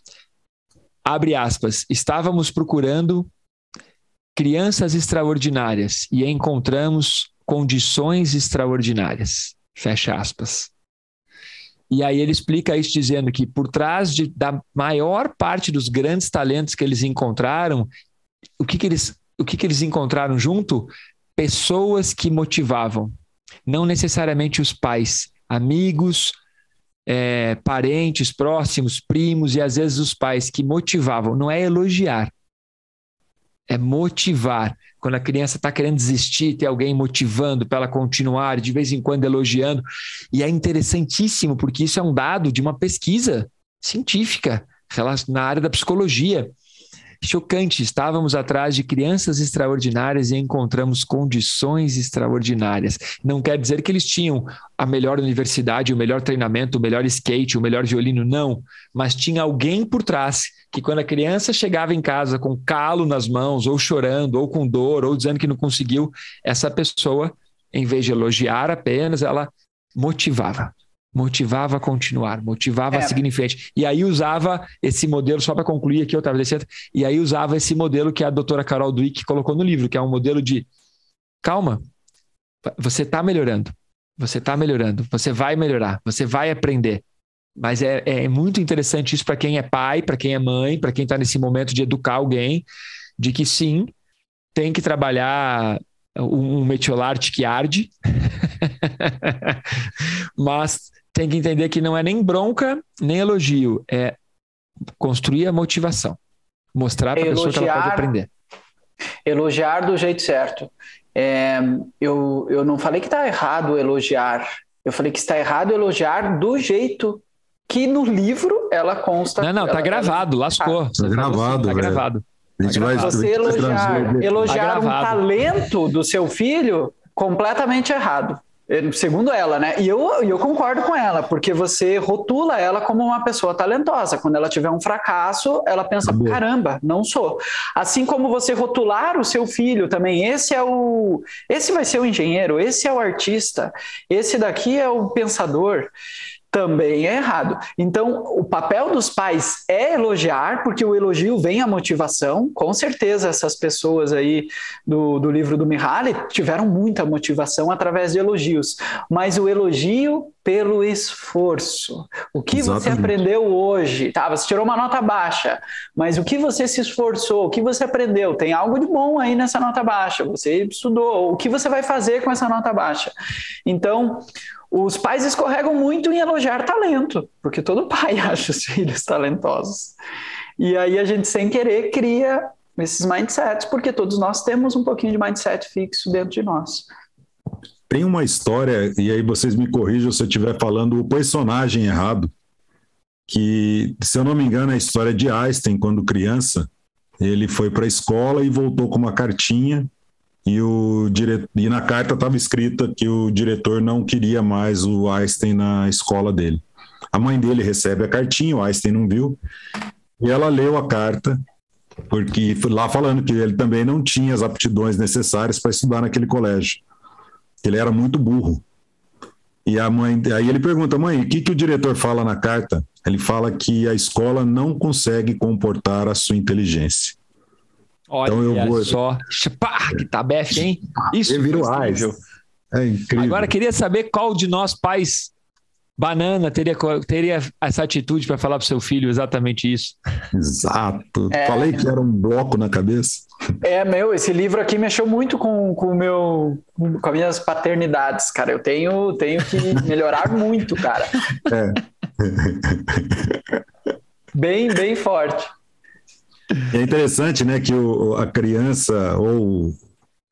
abre aspas, estávamos procurando crianças extraordinárias e encontramos condições extraordinárias, fecha aspas. E aí ele explica isso dizendo que por trás da maior parte dos grandes talentos que eles encontraram, o que eles encontraram junto? Pessoas que motivavam. Não necessariamente os pais, amigos, parentes próximos, primos e às vezes os pais que motivavam. Não é elogiar, é motivar. Quando a criança está querendo desistir, tem alguém motivando para ela continuar, de vez em quando elogiando. E é interessantíssimo, porque isso é um dado de uma pesquisa científica na área da psicologia. Chocante, estávamos atrás de crianças extraordinárias e encontramos condições extraordinárias. Não quer dizer que eles tinham a melhor universidade, o melhor treinamento, o melhor skate, o melhor violino, não. Mas tinha alguém por trás que quando a criança chegava em casa com calo nas mãos, ou chorando, ou com dor, ou dizendo que não conseguiu, essa pessoa, em vez de elogiar apenas, ela motivava a continuar, motivava a seguir em frente. E aí usava esse modelo, só para concluir aqui, e aí usava esse modelo que a doutora Carol Dweck colocou no livro, que é um modelo de calma, você está melhorando, você vai melhorar, você vai aprender. Mas é muito interessante isso para quem é pai, para quem é mãe, para quem está nesse momento de educar alguém, de que sim, tem que trabalhar um metiolate que arde, mas tem que entender que não é nem bronca, nem elogio, é construir a motivação, mostrar para a pessoa que ela pode aprender. Elogiar do jeito certo. Eu não falei que está errado elogiar, eu falei que está errado elogiar do jeito que no livro ela consta. Não, tá gravado, lascou. Tá gravado. Tá gravado. Você elogiar um talento do seu filho, completamente errado. Segundo ela, né? E eu concordo com ela, porque você rotula ela como uma pessoa talentosa. Quando ela tiver um fracasso, ela pensa, caramba, não sou. Assim como você rotular o seu filho também, esse vai ser o engenheiro, esse é o artista, esse daqui é o pensador. Também é errado. Então, o papel dos pais é elogiar, porque o elogio vem a motivação. Com certeza, essas pessoas aí do livro do Mihaly tiveram muita motivação através de elogios. Mas o elogio pelo esforço. O que você aprendeu hoje? Tá, você tirou uma nota baixa, mas o que você se esforçou? O que você aprendeu? Tem algo de bom aí nessa nota baixa. Você estudou. O que você vai fazer com essa nota baixa? Então, os pais escorregam muito em elogiar talento, porque todo pai acha os filhos talentosos. E aí a gente, sem querer, cria esses mindsets, porque todos nós temos um pouquinho de mindset fixo dentro de nós. Tem uma história, e aí vocês me corrijam se eu estiver falando o personagem errado, que, se eu não me engano, é a história de Einstein, quando criança. Ele foi para a escola e voltou com uma cartinha, e na carta estava escrita que o diretor não queria mais o Einstein na escola dele. A mãe dele recebe a cartinha, o Einstein não viu, e ela leu a carta porque lá falando que ele também não tinha as aptidões necessárias para estudar naquele colégio. Ele era muito burro. E a mãe, aí ele pergunta: mãe, o que o diretor fala na carta? Ele fala que a escola não consegue comportar a sua inteligência. Olha então eu vou... só, que tabefe, hein? Isso vira o incrível. É incrível. Agora, queria saber qual de nós pais banana teria essa atitude para falar para o seu filho exatamente isso. Exato. Falei que era um bloco na cabeça. Esse livro aqui mexeu muito com as minhas paternidades, cara. Eu tenho que melhorar muito, cara. Bem forte. É interessante, né, que a criança ou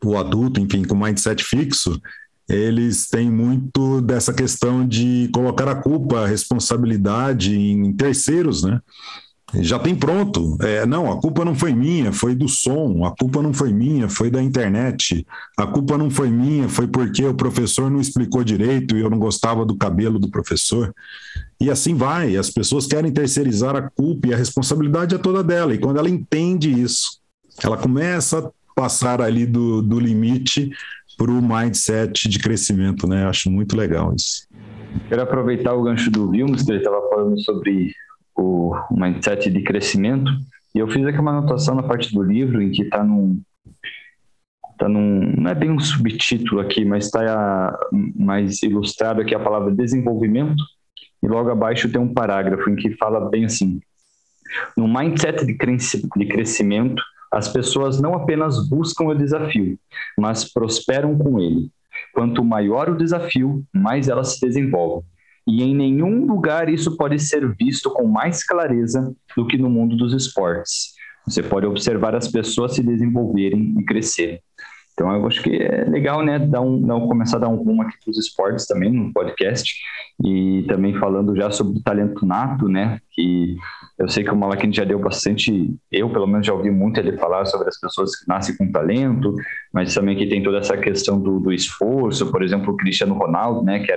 o adulto, enfim, com mindset fixo, eles têm muito dessa questão de colocar a culpa, a responsabilidade em terceiros, né? Já tem pronto. Não, a culpa não foi minha, foi do som. A culpa não foi minha, foi da internet. A culpa não foi minha, foi porque o professor não explicou direito e eu não gostava do cabelo do professor. E assim vai. As pessoas querem terceirizar a culpa e a responsabilidade é toda dela. E quando ela entende isso, ela começa a passar ali do limite para o mindset de crescimento, né? Eu acho muito legal isso. Quero aproveitar o gancho do Vilmos, que ele estava falando sobre o mindset de crescimento, e eu fiz aqui uma anotação na parte do livro em que está num, não é bem um subtítulo aqui, mas está mais ilustrado aqui a palavra desenvolvimento, e logo abaixo tem um parágrafo em que fala bem assim: no mindset de crescimento, as pessoas não apenas buscam o desafio, mas prosperam com ele. Quanto maior o desafio, mais elas se desenvolvem. E em nenhum lugar isso pode ser visto com mais clareza do que no mundo dos esportes. Você pode observar as pessoas se desenvolverem e crescerem. Então, eu acho que é legal, né, começar a dar um rumo aqui para os esportes também, no podcast, e também falando já sobre o talento nato, né, que eu sei que o Malaquini já deu bastante, eu pelo menos já ouvi muito ele falar sobre as pessoas que nascem com talento, mas também que tem toda essa questão do esforço, por exemplo, o Cristiano Ronaldo, né, que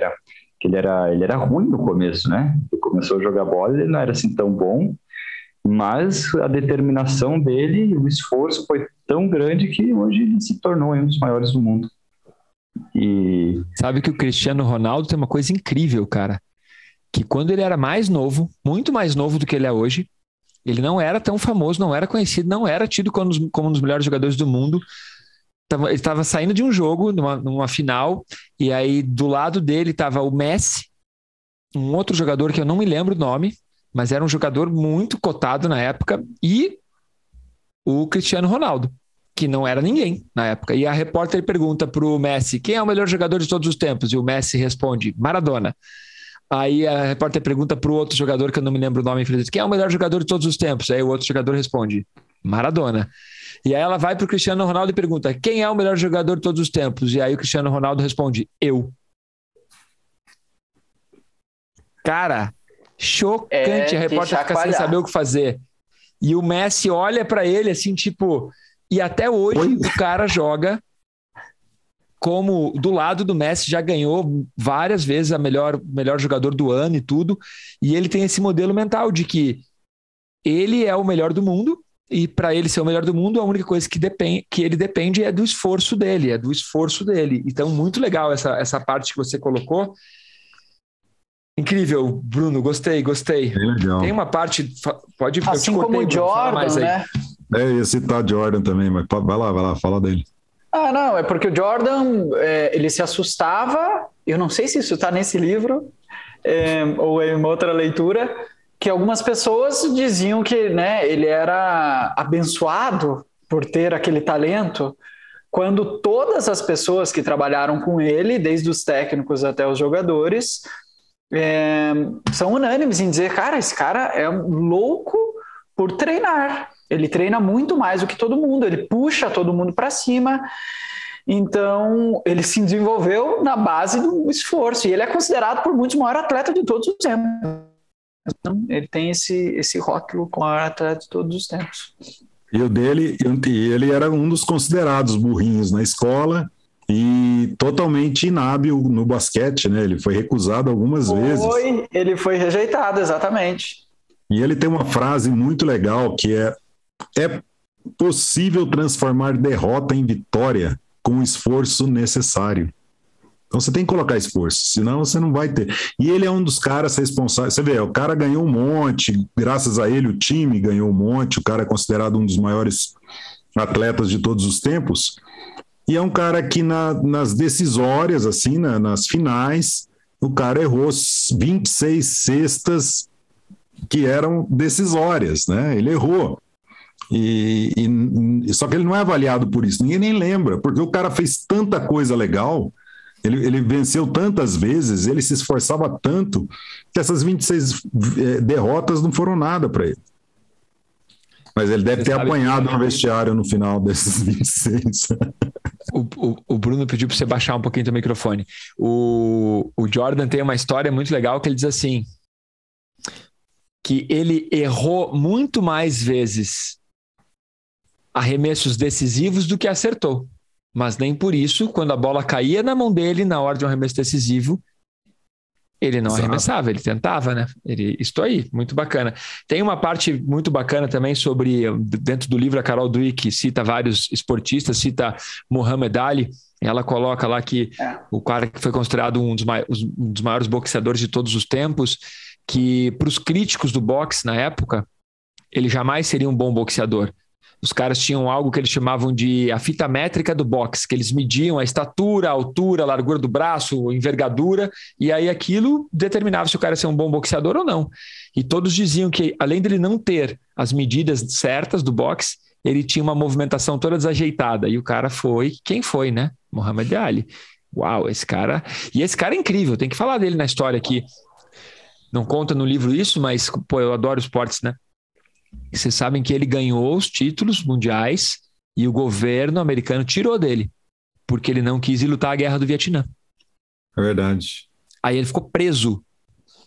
ele era ruim no começo, né, ele começou a jogar bola, ele não era assim tão bom, mas a determinação dele, o esforço foi tão grande que hoje ele se tornou um dos maiores do mundo. E sabe que o Cristiano Ronaldo tem uma coisa incrível, cara, que quando ele era mais novo, muito mais novo do que ele é hoje, ele não era tão famoso, não era conhecido, não era tido como um dos melhores jogadores do mundo. Ele estava saindo de um jogo, numa final, e aí do lado dele estava o Messi, um outro jogador que eu não me lembro o nome, mas era um jogador muito cotado na época, e o Cristiano Ronaldo, que não era ninguém na época. E a repórter pergunta pro Messi: quem é o melhor jogador de todos os tempos? E o Messi responde: Maradona. Aí a repórter pergunta pro outro jogador, que eu não me lembro o nome, quem é o melhor jogador de todos os tempos? Aí o outro jogador responde: Maradona. E aí ela vai pro Cristiano Ronaldo e pergunta: quem é o melhor jogador de todos os tempos? E aí o Cristiano Ronaldo responde: eu. Cara, chocante. A repórter fica sem saber o que fazer. E o Messi olha pra ele assim, tipo... E até hoje o cara joga como do lado do Messi, já ganhou várias vezes a melhor jogador do ano e tudo. E ele tem esse modelo mental de que ele é o melhor do mundo, e para ele ser o melhor do mundo, a única coisa que ele depende é do esforço dele, Então, muito legal essa parte que você colocou. Incrível, Bruno, gostei. Legal. Tem uma parte, pode... Assim como o Jordan, né? Eu ia citar Jordan também, mas vai lá, fala dele. Não, é porque o Jordan, ele se assustava, eu não sei se isso está nesse livro, ou em uma outra leitura, que algumas pessoas diziam que, né, ele era abençoado por ter aquele talento, quando todas as pessoas que trabalharam com ele, desde os técnicos até os jogadores... são unânimes em dizer, cara, esse cara é louco por treinar, ele treina muito mais do que todo mundo, ele puxa todo mundo para cima, então ele se desenvolveu na base do esforço, e ele é considerado por muitos o maior atleta de todos os tempos. Então, ele tem esse rótulo como o maior atleta de todos os tempos. E o dele, ele era um dos considerados burrinhos na escola, e totalmente inábil no basquete, né? Ele foi recusado algumas vezes. Ele foi rejeitado, exatamente. E ele tem uma frase muito legal que é possível transformar derrota em vitória com o esforço necessário. Então você tem que colocar esforço, senão você não vai ter. E ele é um dos caras responsáveis. Você vê, o cara ganhou um monte, graças a ele o time ganhou um monte, o cara é considerado um dos maiores atletas de todos os tempos. E é um cara que nas decisórias, assim, nas finais, o cara errou 26 cestas que eram decisórias, né? Ele errou. Só que ele não é avaliado por isso, ninguém nem lembra, porque o cara fez tanta coisa legal. Ele venceu tantas vezes, ele se esforçava tanto, que essas 26 derrotas não foram nada para ele. Mas ele deve ter apanhado no vestiário no final desses 26. O Bruno pediu para você baixar um pouquinho o microfone. O Jordan tem uma história muito legal que ele diz assim, que ele errou muito mais vezes arremessos decisivos do que acertou. Mas nem por isso, quando a bola caía na mão dele, na hora de um arremesso decisivo, ele não arremessava, ele tentava, né? Isso aí, muito bacana. Tem uma parte muito bacana também sobre, dentro do livro, a Carol Dweck cita vários esportistas, cita Muhammad Ali, ela coloca lá que o cara que foi considerado um dos maiores boxeadores de todos os tempos, que para os críticos do boxe na época, ele jamais seria um bom boxeador. Os caras tinham algo que eles chamavam de a fita métrica do boxe, que eles mediam a estatura, a altura, a largura do braço, a envergadura, e aí aquilo determinava se o cara ia ser um bom boxeador ou não. E todos diziam que, além dele não ter as medidas certas do boxe, ele tinha uma movimentação toda desajeitada. E o cara foi, quem foi, né? Muhammad Ali. Uau, esse cara... E esse cara é incrível, tem que falar dele na história aqui. Não conta no livro isso, mas, pô, eu adoro esportes, né? E vocês sabem que ele ganhou os títulos mundiais e o governo americano tirou dele, porque ele não quis ir lutar a guerra do Vietnã. É verdade. Aí ele ficou preso.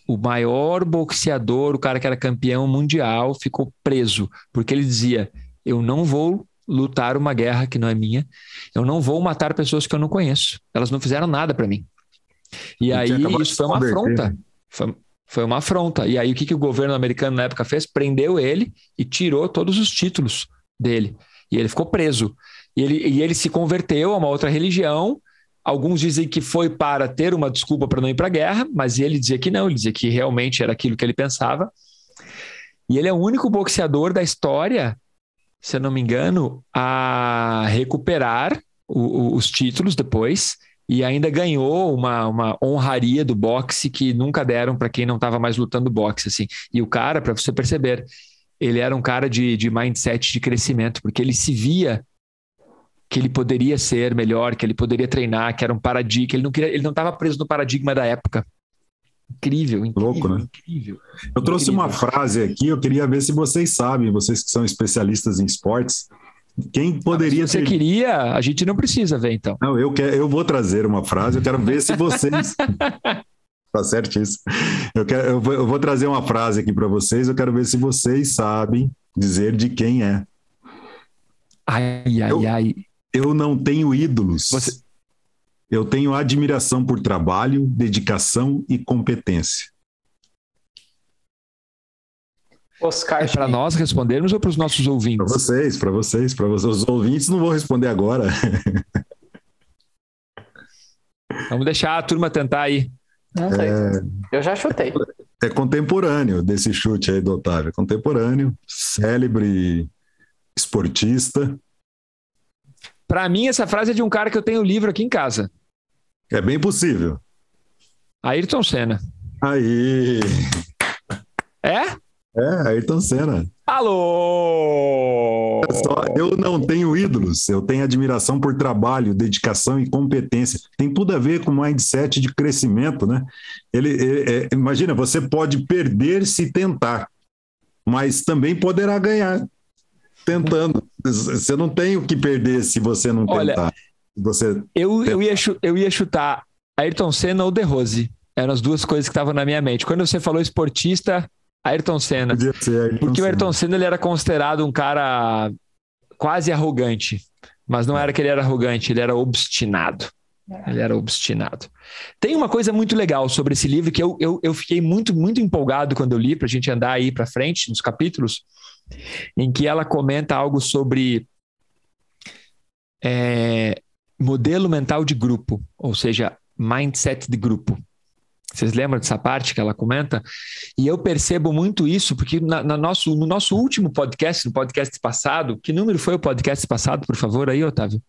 O maior boxeador, o cara que era campeão mundial, ficou preso, porque ele dizia, eu não vou lutar uma guerra que não é minha, eu não vou matar pessoas que eu não conheço, elas não fizeram nada para mim. E aí isso foi uma afronta. Foi uma afronta. E aí o que o governo americano na época fez? Prendeu ele e tirou todos os títulos dele. E ele ficou preso. E ele se converteu a uma outra religião. Alguns dizem que foi para ter uma desculpa para não ir para a guerra, mas ele dizia que não, ele dizia que realmente era aquilo que ele pensava. E ele é o único boxeador da história, se eu não me engano, a recuperar os títulos depois. E ainda ganhou uma honraria do boxe que nunca deram para quem não estava mais lutando boxe, assim. E o cara, para você perceber, ele era um cara de mindset de crescimento, porque ele se via que ele poderia ser melhor, que ele poderia treinar, que era um paradigma, ele não estava preso no paradigma da época. Incrível. Louco, né? Incrível. Eu trouxe uma frase aqui, eu queria ver se vocês sabem, vocês que são especialistas em esportes. Quem poderia se você queria, a gente não precisa ver, então. Não, eu vou trazer uma frase, eu quero ver se vocês... Tá certíssimo. Eu vou trazer uma frase aqui para vocês, eu quero ver se vocês sabem dizer de quem é. Ai. Eu não tenho ídolos. Eu tenho admiração por trabalho, dedicação e competência. Oscar. É para nós respondermos ou para os nossos ouvintes? Para vocês. Os ouvintes não vão responder agora. Vamos deixar a turma tentar aí. Não sei. Eu já chutei. É contemporâneo desse chute aí do Otávio. Contemporâneo, célebre esportista. Para mim, essa frase é de um cara que eu tenho livro aqui em casa. É bem possível. Ayrton Senna. Aí. É? Ayrton Senna. Alô! Eu não tenho ídolos, eu tenho admiração por trabalho, dedicação e competência. Tem tudo a ver com mindset de crescimento, né? Imagina, você pode perder se tentar, mas também poderá ganhar tentando. Você não tem o que perder se você não tentar. Eu ia chutar Ayrton Senna ou De Rose. Eram as duas coisas que estavam na minha mente. Quando você falou esportista, Ayrton Senna. Porque o Ayrton Senna ele era considerado um cara quase arrogante, mas não era que ele era arrogante, ele era obstinado. Ele era obstinado. Tem uma coisa muito legal sobre esse livro que eu fiquei muito, muito empolgado quando eu li, para a gente andar aí para frente nos capítulos, em que ela comenta algo sobre modelo mental de grupo, ou seja, mindset de grupo. Vocês lembram dessa parte que ela comenta? E eu percebo muito isso, porque no nosso último podcast, no podcast passado, que número foi o podcast passado, por favor, aí, Otávio?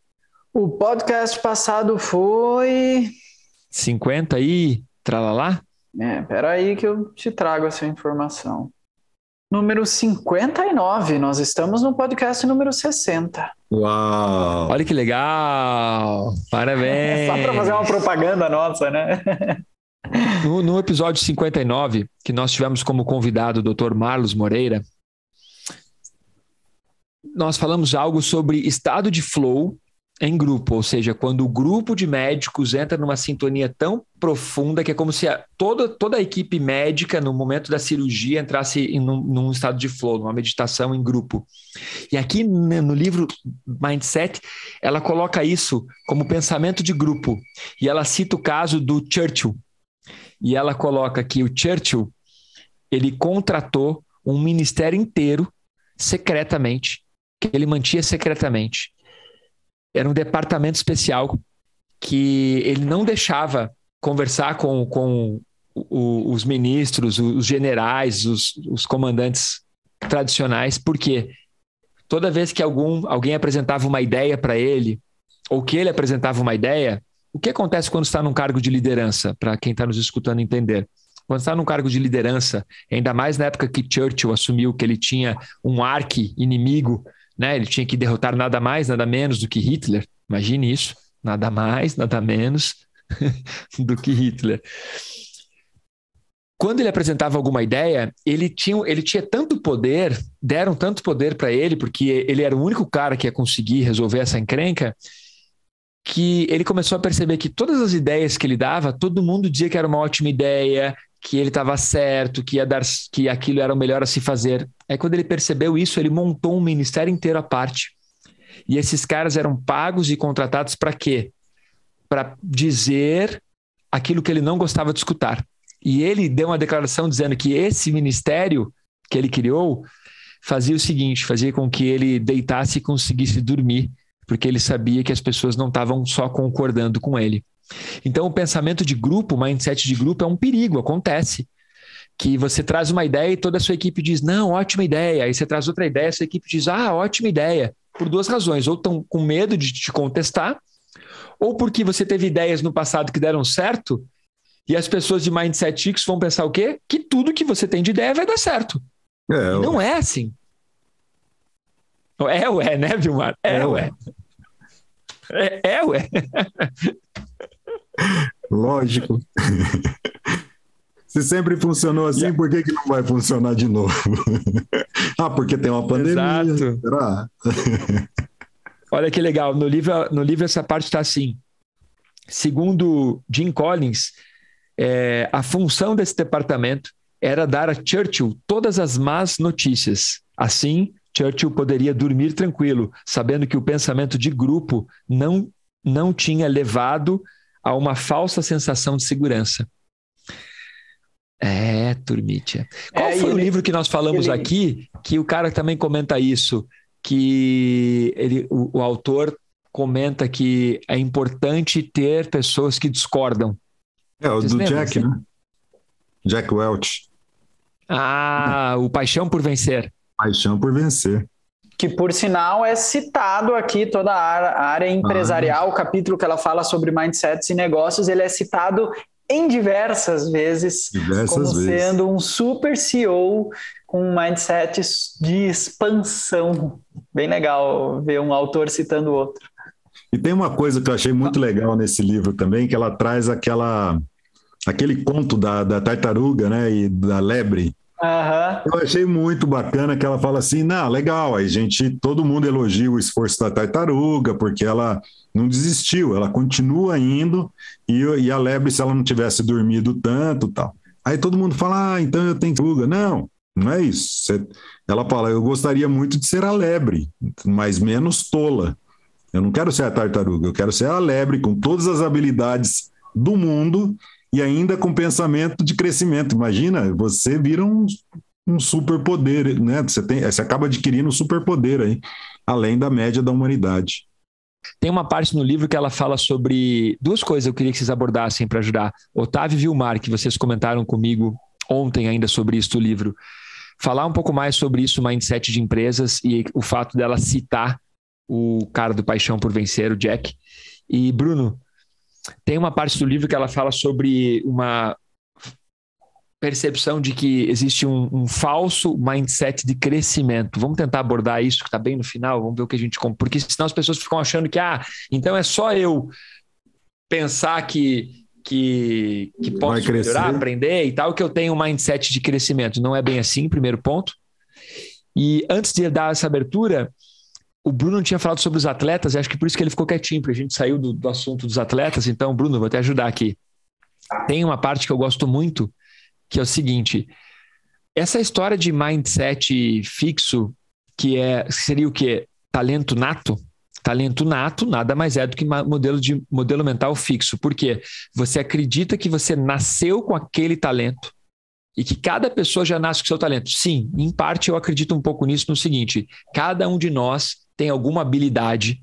O podcast passado foi... 50 e tralalá? Peraí que eu te trago essa informação. Número 59, nós estamos no podcast número 60. Uau! Olha que legal! Parabéns! Só para fazer uma propaganda nossa, né? No episódio 59, que nós tivemos como convidado o Dr. Marlos Moreira, nós falamos algo sobre estado de flow em grupo, ou seja, quando o grupo de médicos entra numa sintonia tão profunda que é como se toda a equipe médica, no momento da cirurgia, entrasse num estado de flow, numa meditação em grupo. E aqui no livro Mindset, ela coloca isso como pensamento de grupo. E ela cita o caso do Churchill. E ela coloca que o Churchill, ele contratou um ministério inteiro, secretamente, que ele mantinha secretamente. Era um departamento especial que ele não deixava conversar com os ministros, os generais, os comandantes tradicionais, porque toda vez que alguém apresentava uma ideia para ele, ou que ele apresentava uma ideia, o que acontece quando está num cargo de liderança, para quem está nos escutando entender? Quando está num cargo de liderança, ainda mais na época que Churchill assumiu que ele tinha um arqui-inimigo, né? Ele tinha que derrotar nada mais, nada menos do que Hitler. Imagine isso, nada mais, nada menos do que Hitler. Quando ele apresentava alguma ideia, ele tinha tanto poder, deram tanto poder para ele, porque ele era o único cara que ia conseguir resolver essa encrenca, que ele começou a perceber que todas as ideias que ele dava, todo mundo dizia que era uma ótima ideia, que ele estava certo, que aquilo era o melhor a se fazer. Aí quando ele percebeu isso, ele montou um ministério inteiro à parte. E esses caras eram pagos e contratados para quê? Para dizer aquilo que ele não gostava de escutar. E ele deu uma declaração dizendo que esse ministério que ele criou fazia o seguinte, fazia com que ele deitasse e conseguisse dormir, porque ele sabia que as pessoas não estavam só concordando com ele. Então, o pensamento de grupo, o mindset de grupo é um perigo, acontece. Que você traz uma ideia e toda a sua equipe diz, não, ótima ideia. Aí você traz outra ideia e a sua equipe diz, ótima ideia. Por duas razões, ou estão com medo de te contestar, ou porque você teve ideias no passado que deram certo e as pessoas de mindset X vão pensar o quê? Que tudo que você tem de ideia vai dar certo. Não é assim. Ué, né, Vilmar? Ué. Ué. Lógico. Se sempre funcionou assim, por que não vai funcionar de novo? Porque tem uma pandemia. Exato. Será? Olha que legal. No livro essa parte está assim. Segundo Jim Collins, a função desse departamento era dar a Churchill todas as más notícias. Assim, Churchill poderia dormir tranquilo, sabendo que o pensamento de grupo não tinha levado a uma falsa sensação de segurança. Turmitia. Qual foi o livro que nós falamos aqui que o cara também comenta isso, que o autor comenta que é importante ter pessoas que discordam? O do Jack, né? Jack Welch. O Paixão por Vencer. Paixão por Vencer. Que, por sinal, é citado aqui toda a área empresarial, o capítulo que ela fala sobre mindsets e negócios, ele é citado em diversas vezes como sendo um super CEO com um mindset de expansão. Bem legal ver um autor citando o outro. E tem uma coisa que eu achei muito legal nesse livro também, que ela traz aquele conto da tartaruga, né, e da lebre. Eu achei muito bacana que ela fala assim, legal, aí todo mundo elogia o esforço da tartaruga, porque ela não desistiu, ela continua indo, e a lebre, se ela não tivesse dormido tanto, tal. Aí todo mundo fala, então eu tenho tartaruga. Não é isso. Ela fala, eu gostaria muito de ser a lebre, mas menos tola. Eu não quero ser a tartaruga, eu quero ser a lebre com todas as habilidades do mundo e ainda com pensamento de crescimento. Imagina, você vira um superpoder, né? Você acaba adquirindo um superpoder aí, além da média da humanidade. Tem uma parte no livro que ela fala sobre duas coisas que eu queria que vocês abordassem para ajudar. Otávio e Vilmar, que vocês comentaram comigo ontem ainda sobre isso do livro. Falar um pouco mais sobre isso, o mindset de empresas e o fato dela citar o cara do Paixão por Vencer, o Jack. E, Bruno, tem uma parte do livro que ela fala sobre uma percepção de que existe um falso mindset de crescimento. Vamos tentar abordar isso, que está bem no final, vamos ver o que a gente... Porque senão as pessoas ficam achando que, então é só eu pensar que posso melhorar, aprender e tal, que eu tenho um mindset de crescimento. Não é bem assim, primeiro ponto. E antes de dar essa abertura, o Bruno tinha falado sobre os atletas, e acho que por isso que ele ficou quietinho, porque a gente saiu do assunto dos atletas. Então, Bruno, vou te ajudar aqui. Tem uma parte que eu gosto muito, que é o seguinte: essa história de mindset fixo, seria o quê? Talento nato? Talento nato nada mais é do que modelo mental fixo. Por quê? Você acredita que você nasceu com aquele talento e que cada pessoa já nasce com seu talento. Sim, em parte eu acredito um pouco nisso no seguinte: cada um de nós tem alguma habilidade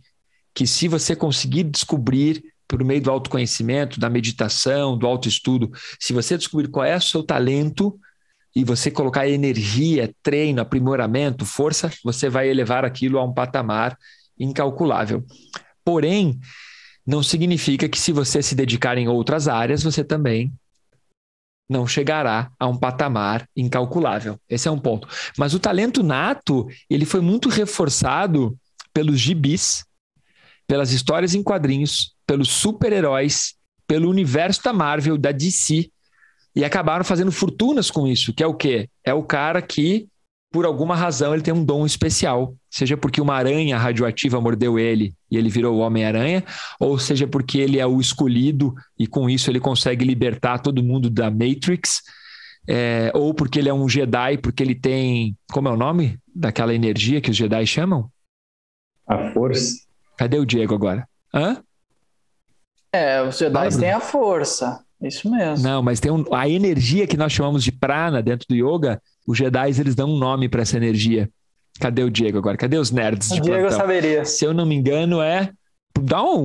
que, se você conseguir descobrir por meio do autoconhecimento, da meditação, do autoestudo, se você descobrir qual é o seu talento e você colocar energia, treino, aprimoramento, força, você vai elevar aquilo a um patamar incalculável. Porém, não significa que, se você se dedicar em outras áreas, você também não chegará a um patamar incalculável. Esse é um ponto. Mas o talento nato, ele foi muito reforçado pelos gibis, pelas histórias em quadrinhos, pelos super-heróis, pelo universo da Marvel, da DC, e acabaram fazendo fortunas com isso, que é o quê? É o cara que, por alguma razão, ele tem um dom especial, seja porque uma aranha radioativa mordeu ele e ele virou o Homem-Aranha, ou seja porque ele é o escolhido e com isso ele consegue libertar todo mundo da Matrix, ou porque ele é um Jedi, porque ele tem... Como é o nome daquela energia que os Jedi chamam? A força. Cadê o Diego agora? Hã? Os Jedi têm a força. Isso mesmo. Não, mas tem a energia que nós chamamos de prana dentro do yoga. Os Jedi, eles dão um nome para essa energia. Cadê o Diego agora? Cadê os nerds de plantão? O Diego saberia. Se eu não me engano,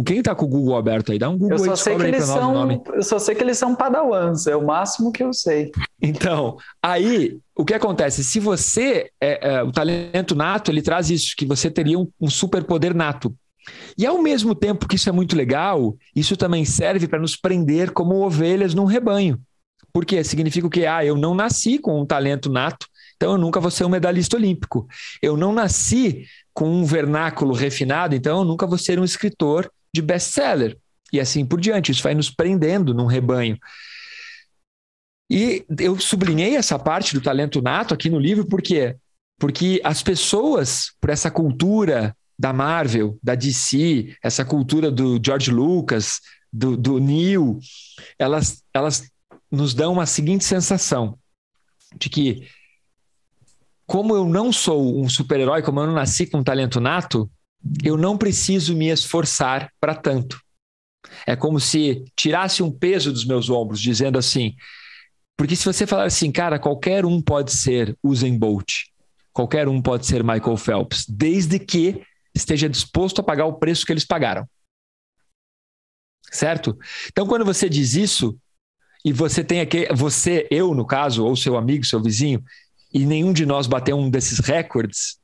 quem tá com o Google aberto aí? Dá um Google aí, descobre aí pra nós o nome. Eu só sei que eles são padawans, é o máximo que eu sei. Então, aí, o que acontece? Se você, o talento nato, ele traz isso, que você teria um superpoder nato. E ao mesmo tempo que isso é muito legal, isso também serve para nos prender como ovelhas num rebanho. Por quê? Significa o quê? Eu não nasci com um talento nato, então eu nunca vou ser um medalhista olímpico. Eu não nasci com um vernáculo refinado, então eu nunca vou ser um escritor de best-seller. E assim por diante. Isso vai nos prendendo num rebanho. E eu sublinhei essa parte do talento nato aqui no livro, por quê? Porque as pessoas, por essa cultura da Marvel, da DC, essa cultura do George Lucas, do Neil, elas nos dão uma seguinte sensação de que, como eu não sou um super-herói, como eu não nasci com um talento nato, eu não preciso me esforçar para tanto. É como se tirasse um peso dos meus ombros, dizendo assim, porque se você falar assim, cara, qualquer um pode ser Usain Bolt, qualquer um pode ser Michael Phelps, desde que esteja disposto a pagar o preço que eles pagaram. Certo? Então, quando você diz isso, e você tem eu, no caso, ou seu amigo, seu vizinho, e nenhum de nós bateu um desses recordes,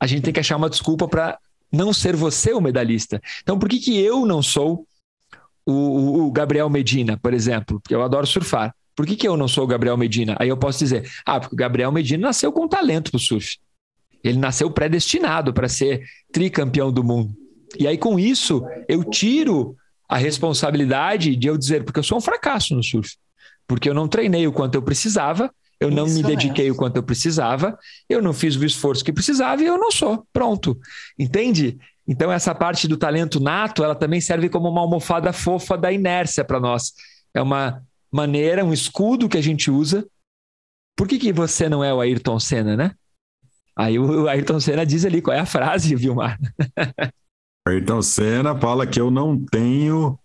a gente tem que achar uma desculpa para não ser você o medalhista. Então, por que eu não sou o Gabriel Medina, por exemplo? Porque eu adoro surfar. Por que eu não sou o Gabriel Medina? Aí eu posso dizer, porque o Gabriel Medina nasceu com talento pro surf. Ele nasceu predestinado para ser tricampeão do mundo. E aí, com isso, eu tiro a responsabilidade de eu dizer, porque eu sou um fracasso no surf. Porque eu não treinei o quanto eu precisava, eu não me dediquei o quanto eu precisava, eu não fiz o esforço que precisava e eu não sou. Pronto. Entende? Então, essa parte do talento nato, ela também serve como uma almofada fofa da inércia para nós. É uma maneira, um escudo que a gente usa. Por que você não é o Ayrton Senna, né? Aí o Ayrton Senna diz ali qual é a frase, Vilmar. Ayrton Senna fala que eu não tenho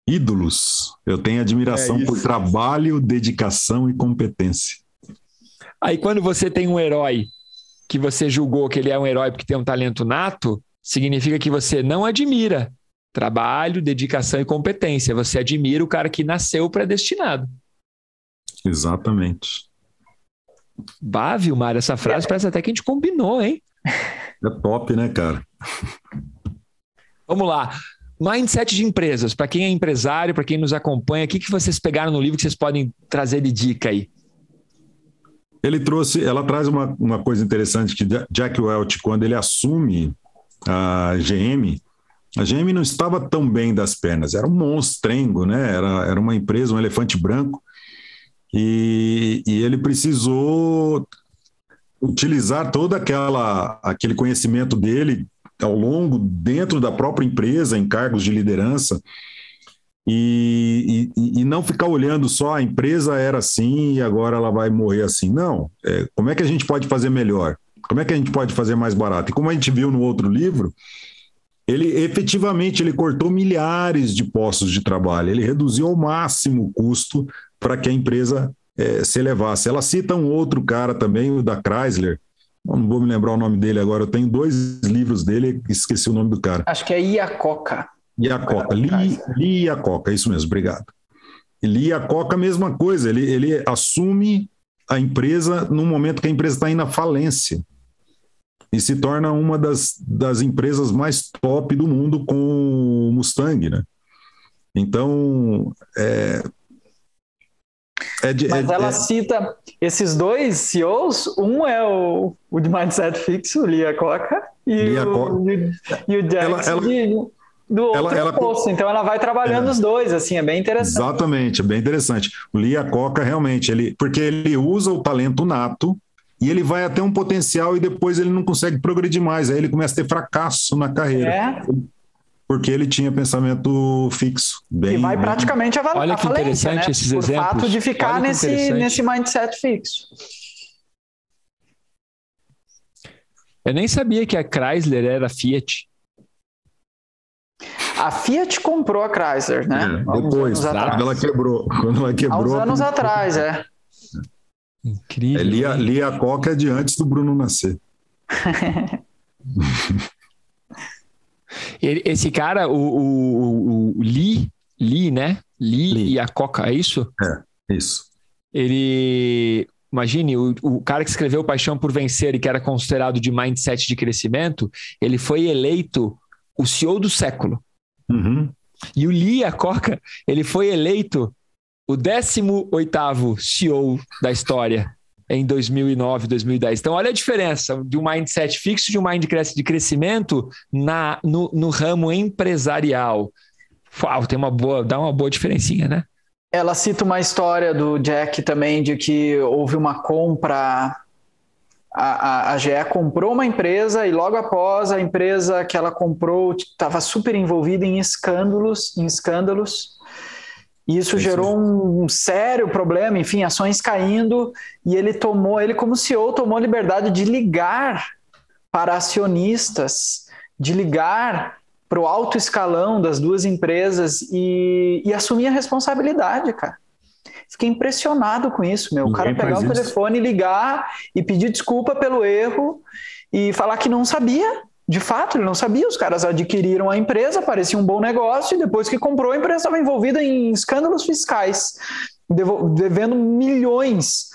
ídolos. Eu tenho admiração por trabalho, dedicação e competência. Aí quando você tem um herói que você julgou que ele é um herói porque tem um talento nato, significa que você não admira trabalho, dedicação e competência. Você admira o cara que nasceu predestinado. Exatamente. Bah, Vilmar, essa frase parece até que a gente combinou, hein? É top, né, cara? Vamos lá. Mindset de empresas. Para quem é empresário, para quem nos acompanha, o que vocês pegaram no livro que vocês podem trazer de dica aí? Ela traz uma coisa interessante que Jack Welch, quando ele assume a GM não estava tão bem das pernas, era um monstrengo, né? Era uma empresa, um elefante branco, e ele precisou utilizar todo aquele conhecimento dele ao longo, dentro da própria empresa, em cargos de liderança, e não ficar olhando só a empresa era assim e agora ela vai morrer assim. Não, como é que a gente pode fazer melhor? Como é que a gente pode fazer mais barato? E como a gente viu no outro livro, ele efetivamente cortou milhares de postos de trabalho, ele reduziu ao máximo o custo para que a empresa se elevasse. Ela cita um outro cara também, o da Chrysler, não vou me lembrar o nome dele agora, eu tenho 2 livros dele, esqueci o nome do cara. Acho que é Iacocca. Lee Iacocca, isso mesmo, obrigado. E Lee Iacocca, a mesma coisa, ele assume a empresa num momento que a empresa está indo à falência e se torna uma das empresas mais top do mundo com o Mustang, né? Então, Mas ela cita esses 2 CEOs, um é o de Mindset Fixo, o Lee Iacocca, e o Jack do outro posto. Então ela vai trabalhando os 2, assim, é bem interessante. Exatamente, é bem interessante. O Lee Iacocca realmente, porque ele usa o talento nato e ele vai até um potencial e depois ele não consegue progredir mais, aí ele começa a ter fracasso na carreira. Porque ele tinha pensamento fixo. E vai praticamente a falência. Olha que interessante, né? Esses exemplos. Por fato de ficar nesse mindset fixo. Eu nem sabia que a Chrysler era Fiat. A Fiat comprou a Chrysler, né? Depois, quando ela quebrou. Há uns anos atrás, Incrível. Lee Iacocca é de antes do Bruno nascer. Esse cara, o Lee, né? Lee Iacocca, é isso? Isso. Ele... Imagine, o cara que escreveu Paixão por Vencer e que era considerado de mindset de crescimento, ele foi eleito o CEO do século. Uhum. E o Lee Iacocca, ele foi eleito o 18º CEO da história em 2009, 2010. Então, olha a diferença de um mindset fixo, de um mindset de crescimento no ramo empresarial. Uau, dá uma boa diferencinha, né? Ela cita uma história do Jack também, de que houve uma compra... A GE comprou uma empresa e logo após a empresa que ela comprou estava super envolvida em escândalos. E isso gerou um sério problema, enfim, ações caindo, e ele como CEO, tomou a liberdade de ligar para acionistas, de ligar para o alto escalão das 2 empresas e assumir a responsabilidade, cara. Fiquei impressionado com isso, meu. O cara pegar o telefone, ligar e pedir desculpa pelo erro e falar que não sabia. De fato, ele não sabia. Os caras adquiriram a empresa, parecia um bom negócio, e depois que comprou, a empresa estava envolvida em escândalos fiscais, devendo milhões.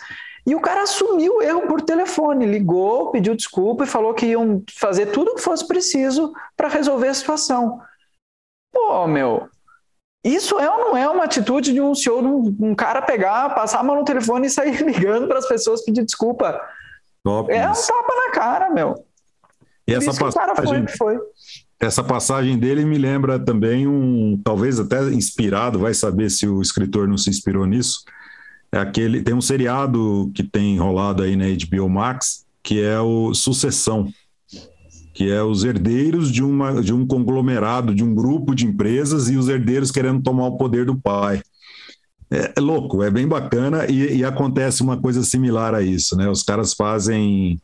E o cara assumiu o erro por telefone, ligou, pediu desculpa e falou que iam fazer tudo o que fosse preciso para resolver a situação. Pô, meu... Isso é ou não é uma atitude de um CEO, de um cara pegar, passar a mão no telefone e sair ligando para as pessoas pedir desculpa? Top um isso. tapa na cara, meu. E essa isso passagem, o cara foi o que foi. Essa passagem dele me lembra também talvez até inspirado, vai saber se o escritor não se inspirou nisso, tem um seriado que tem rolado aí na HBO Max, que é o Sucessão, que é os herdeiros de um conglomerado, de um grupo de empresas e os herdeiros querendo tomar o poder do pai. É louco, é bem bacana e acontece uma coisa similar a isso, né? Os caras fazem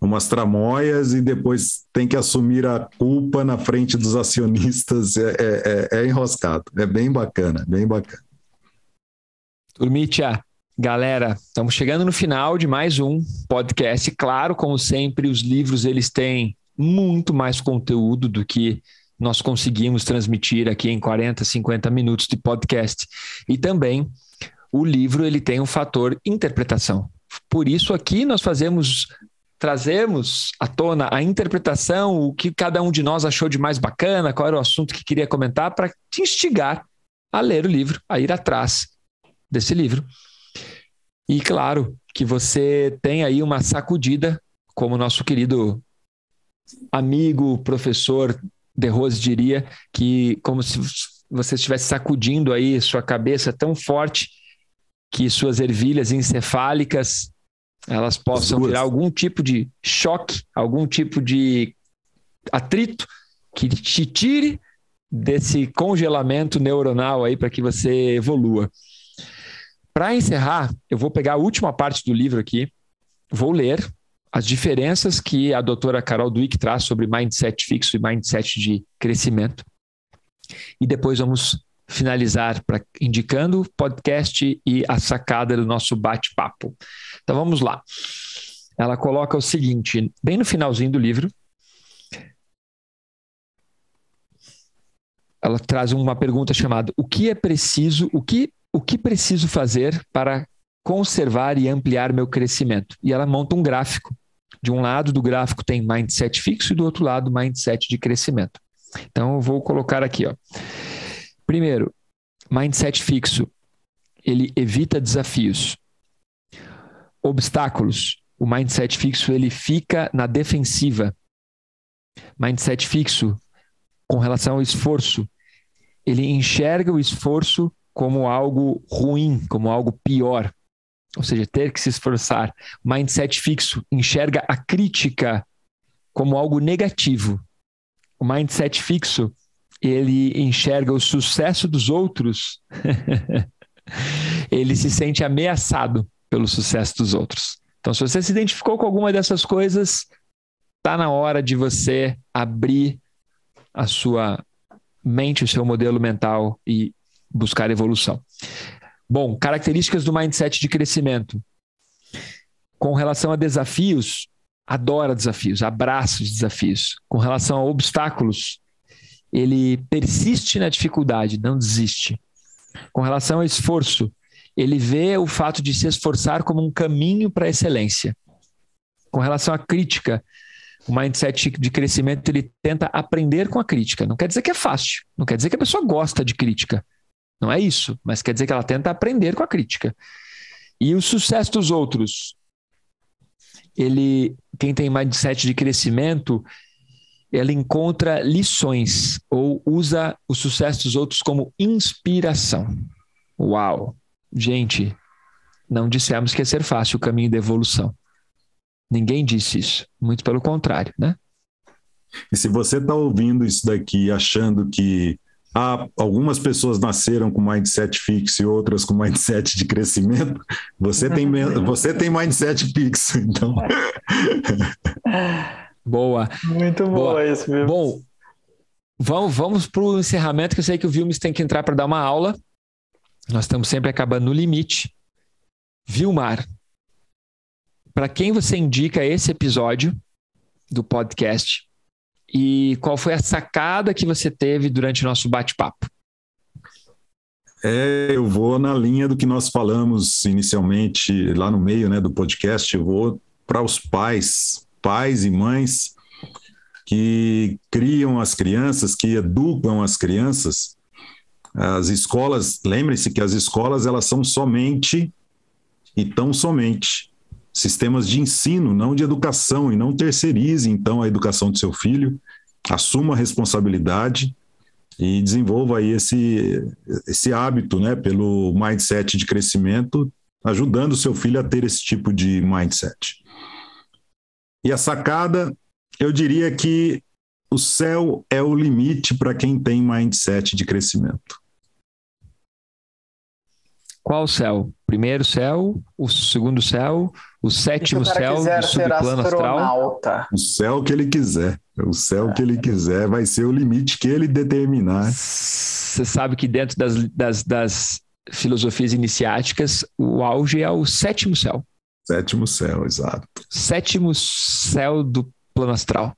umas tramóias e depois tem que assumir a culpa na frente dos acionistas. É enroscado, é bem bacana, bem bacana. Turmitia, Galera, estamos chegando no final de mais um podcast. Claro, como sempre, os livros eles têm muito mais conteúdo do que nós conseguimos transmitir aqui em 40, 50 minutos de podcast. E também o livro ele tem um fator interpretação. Por isso aqui nós trazemos à tona a interpretação, o que cada um de nós achou de mais bacana, qual era o assunto que queria comentar, para te instigar a ler o livro, a ir atrás desse livro. E claro que você tem aí uma sacudida, como nosso querido amigo, professor De Rose diria, que como se você estivesse sacudindo aí sua cabeça tão forte que suas ervilhas encefálicas elas possam virar algum tipo de choque, algum tipo de atrito que te tire desse congelamento neuronal aí para que você evolua. Para encerrar, eu vou pegar a última parte do livro aqui, vou ler as diferenças que a doutora Carol Dweck traz sobre mindset fixo e mindset de crescimento. E depois vamos finalizar indicando o podcast e a sacada do nosso bate-papo. Então vamos lá. Ela coloca o seguinte, bem no finalzinho do livro, ela traz uma pergunta chamada o que preciso fazer para conservar e ampliar meu crescimento? E ela monta um gráfico. De um lado do gráfico tem mindset fixo e do outro lado mindset de crescimento. Então eu vou colocar aqui, ó. Primeiro, mindset fixo, ele evita desafios. Obstáculos, o mindset fixo ele fica na defensiva. Mindset fixo, com relação ao esforço, ele enxerga o esforço como algo ruim, como algo pior. Ou seja, ter que se esforçar. Mindset fixo enxerga a crítica como algo negativo. O mindset fixo, ele enxerga o sucesso dos outros, ele se sente ameaçado pelo sucesso dos outros. Então, se você se identificou com alguma dessas coisas, está na hora de você abrir a sua mente, o seu modelo mental e buscar evolução. Bom, características do mindset de crescimento. Com relação a desafios, adora desafios, abraça os desafios. Com relação a obstáculos, ele persiste na dificuldade, não desiste. Com relação ao esforço, ele vê o fato de se esforçar como um caminho para a excelência. Com relação à crítica, o mindset de crescimento, ele tenta aprender com a crítica. Não quer dizer que é fácil, não quer dizer que a pessoa gosta de crítica. Não é isso, mas quer dizer que ela tenta aprender com a crítica. E o sucesso dos outros, quem tem mindset de crescimento, ela encontra lições ou usa o sucesso dos outros como inspiração. Uau! Gente, não dissemos que ia ser fácil o caminho da evolução. Ninguém disse isso. Muito pelo contrário, né? E se você está ouvindo isso daqui achando que algumas pessoas nasceram com mindset fixo e outras com mindset de crescimento, você tem mindset fixo, então... Boa. Muito boa isso, viu? Bom, vamos para o encerramento, que eu sei que o Vilmes tem que entrar para dar uma aula. Nós estamos sempre acabando no limite. Vilmar, para quem você indica esse episódio do podcast e qual foi a sacada que você teve durante o nosso bate-papo? Eu vou na linha do que nós falamos inicialmente lá no meio, né, do podcast. Eu vou para os pais e mães que criam as crianças, que educam as crianças. As escolas, lembre-se que as escolas elas são somente sistemas de ensino, não de educação, e não terceirize então a educação do seu filho, assuma a responsabilidade e desenvolva aí esse hábito, né, pelo mindset de crescimento, ajudando o seu filho a ter esse tipo de mindset. E a sacada, eu diria que o céu é o limite para quem tem mindset de crescimento. Qual céu? Primeiro céu, o segundo céu, o sétimo céu do subplano astral? O céu que ele quiser. O céu que ele quiser vai ser o limite que ele determinar. Você sabe que dentro das filosofias iniciáticas, o auge é o sétimo céu. Sétimo céu, exato. Sétimo céu do plano astral.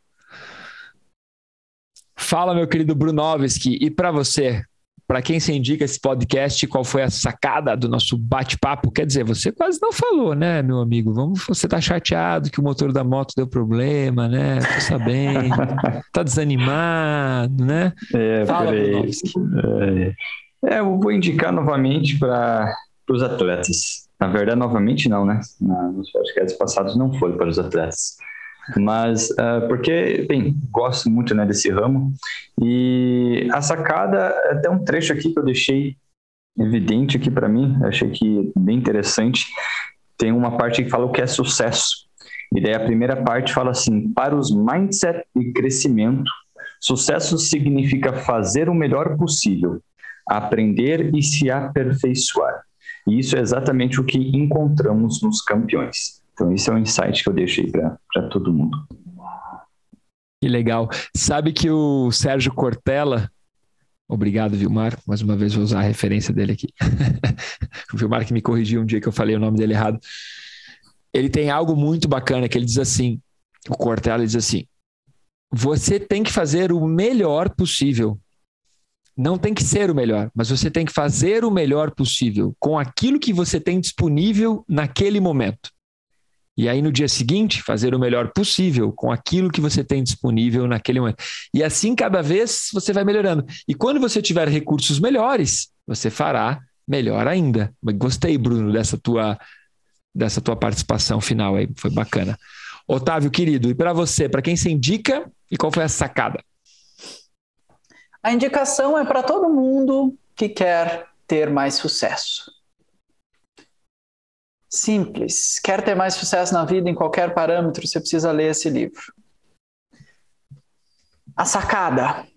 Fala, meu querido Brunovski, e para você, para quem você indica esse podcast, qual foi a sacada do nosso bate-papo? Quer dizer, você quase não falou, né, meu amigo? Você tá chateado que o motor da moto deu problema, né? Tô sabendo. Tá desanimado, né? Fala, Brunovski. Eu vou indicar novamente para os atletas. Na verdade, novamente não, né? Nos podcasts passados não foi para os atletas. Mas porque, bem, gosto muito, né, desse ramo. E a sacada, até um trecho aqui que eu deixei evidente aqui para mim, achei que bem interessante. Tem uma parte que fala o que é sucesso. E daí a primeira parte fala assim: para os mindset e crescimento, sucesso significa fazer o melhor possível, aprender e se aperfeiçoar. E isso é exatamente o que encontramos nos campeões. Então, esse é um insight que eu deixo aí para todo mundo. Que legal. Sabe que o Sérgio Cortella, obrigado, Vilmar, mais uma vez vou usar a referência dele aqui. O Vilmar que me corrigiu um dia que eu falei o nome dele errado. Ele tem algo muito bacana que ele diz assim, o Cortella diz assim: você tem que fazer o melhor possível. Não tem que ser o melhor, mas você tem que fazer o melhor possível com aquilo que você tem disponível naquele momento. E aí, no dia seguinte, fazer o melhor possível com aquilo que você tem disponível naquele momento. E assim, cada vez, você vai melhorando. E quando você tiver recursos melhores, você fará melhor ainda. Gostei, Bruno, dessa tua participação final aí. Foi bacana. Otávio, querido, e para você, para quem você indica e qual foi a sacada? A indicação é para todo mundo que quer ter mais sucesso. Simples. Quer ter mais sucesso na vida em qualquer parâmetro, você precisa ler esse livro. A sacada.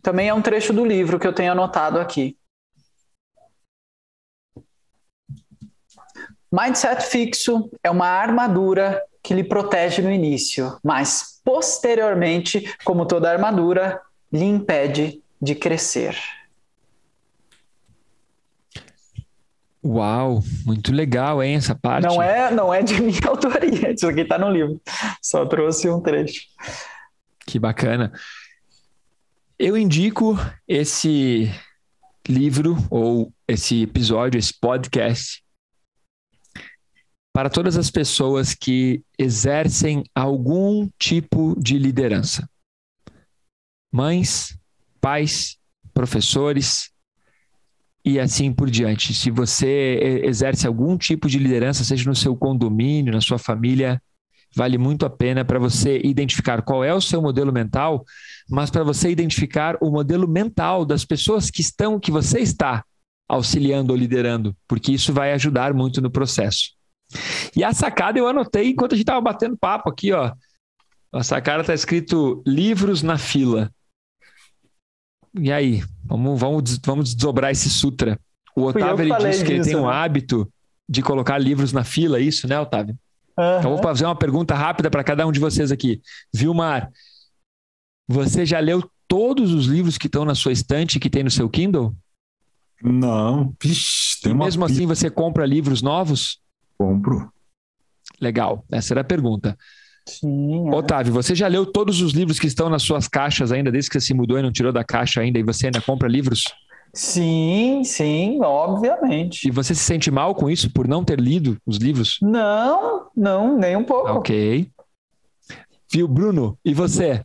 Também é um trecho do livro que eu tenho anotado aqui. Mindset fixo é uma armadura que lhe protege no início, mas posteriormente, como toda armadura, lhe impede de crescer. Uau, muito legal, hein, essa parte. Não é de minha autoria, isso aqui está no livro. Só trouxe um trecho. Que bacana. Eu indico esse livro ou esse episódio, esse podcast, para todas as pessoas que exercem algum tipo de liderança. Mães, pais, professores e assim por diante. Se você exerce algum tipo de liderança, seja no seu condomínio, na sua família, vale muito a pena para você identificar qual é o seu modelo mental, mas para você identificar o modelo mental das pessoas que você está auxiliando ou liderando, porque isso vai ajudar muito no processo. E a sacada eu anotei enquanto a gente estava batendo papo aqui, ó. A sacada está escrito livros na fila. E aí, vamos desdobrar esse sutra. O Otávio ele disse que ele tem um hábito de colocar livros na fila, isso, né, Otávio? Então, eu vou fazer uma pergunta rápida para cada um de vocês aqui. Vilmar, você já leu todos os livros que estão na sua estante, que tem no seu Kindle? Não. Vixe, tem e mesmo assim você compra livros novos? Compro. Legal, essa era a pergunta. Sim, Otávio, você já leu todos os livros que estão nas suas caixas ainda, desde que você se mudou e não tirou da caixa ainda, e você ainda compra livros? Sim, obviamente. E você se sente mal com isso, por não ter lido os livros? Não, nem um pouco. Ok. Viu, Bruno? E você?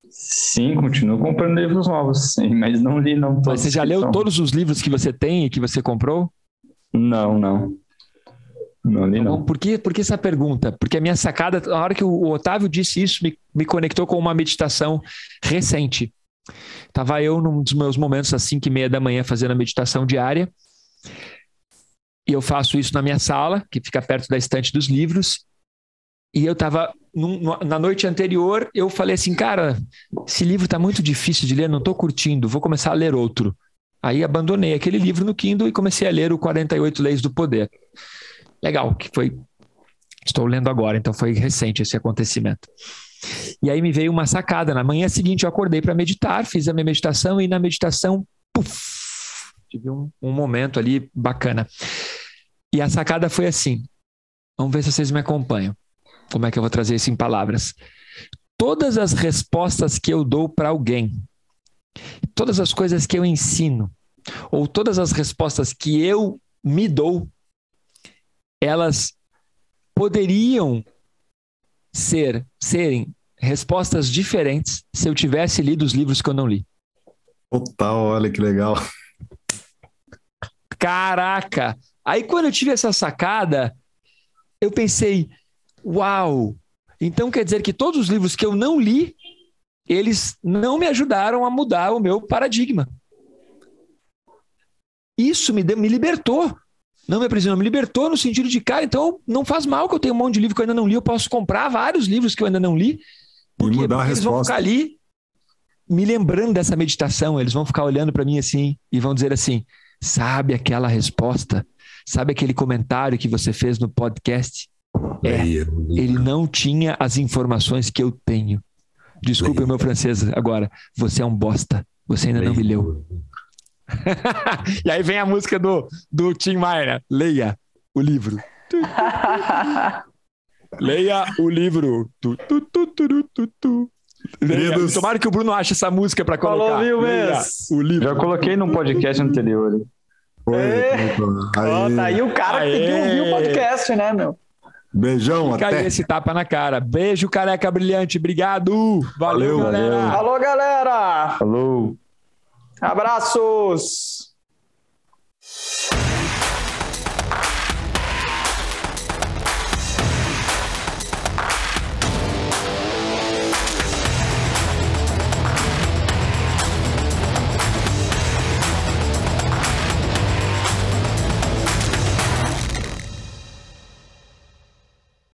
Sim, continuo comprando livros novos, sim, mas não li não todos. Mas você já leu todos os livros que você tem e que você comprou? Não. Não li não. Por que essa pergunta? Porque a minha sacada, na hora que o Otávio disse isso, me conectou com uma meditação recente. Estava eu num dos meus momentos às 5:30 da manhã fazendo a meditação diária. E eu faço isso na minha sala, que fica perto da estante dos livros. E eu estava, na noite anterior, eu falei assim, cara, esse livro está muito difícil de ler, não estou curtindo, vou começar a ler outro. Aí abandonei aquele livro no Kindle e comecei a ler o 48 Leis do Poder. Legal, estou lendo agora, então foi recente esse acontecimento. E aí me veio uma sacada. Na manhã seguinte eu acordei para meditar, fiz a minha meditação e na meditação, tive um momento ali bacana. E a sacada foi assim, vamos ver se vocês me acompanham. Como é que eu vou trazer isso em palavras? Todas as respostas que eu dou para alguém, todas as coisas que eu ensino, ou todas as respostas que eu me dou, elas poderiam serem respostas diferentes se eu tivesse lido os livros que eu não li. Total, olha que legal. Caraca! Aí quando eu tive essa sacada, eu pensei, uau! Então quer dizer que todos os livros que eu não li, eles não me ajudaram a mudar o meu paradigma. Isso me libertou. Não me aprisionou, me libertou no sentido de, cara, então não faz mal que eu tenha um monte de livro que eu ainda não li, eu posso comprar vários livros que eu ainda não li, porque eles vão ficar ali me lembrando dessa meditação, eles vão ficar olhando para mim assim e vão dizer assim, sabe aquela resposta? Sabe aquele comentário que você fez no podcast? Ele não tinha as informações que eu tenho. Desculpa o meu francês agora, você é um bosta, você ainda não me leu. E aí vem a música do Tim Maia, né? Leia o livro. Leia o livro. Tomara que o Bruno ache essa música para colocar. Falou, viu, Leia o livro. Já coloquei num podcast anterior. Tá aí o cara que pediu ouvir o podcast, né, meu? Beijão, Fica até. aí esse tapa na cara. Beijo, careca brilhante. Obrigado. Valeu, galera. Falou, galera. Falou. Abraços!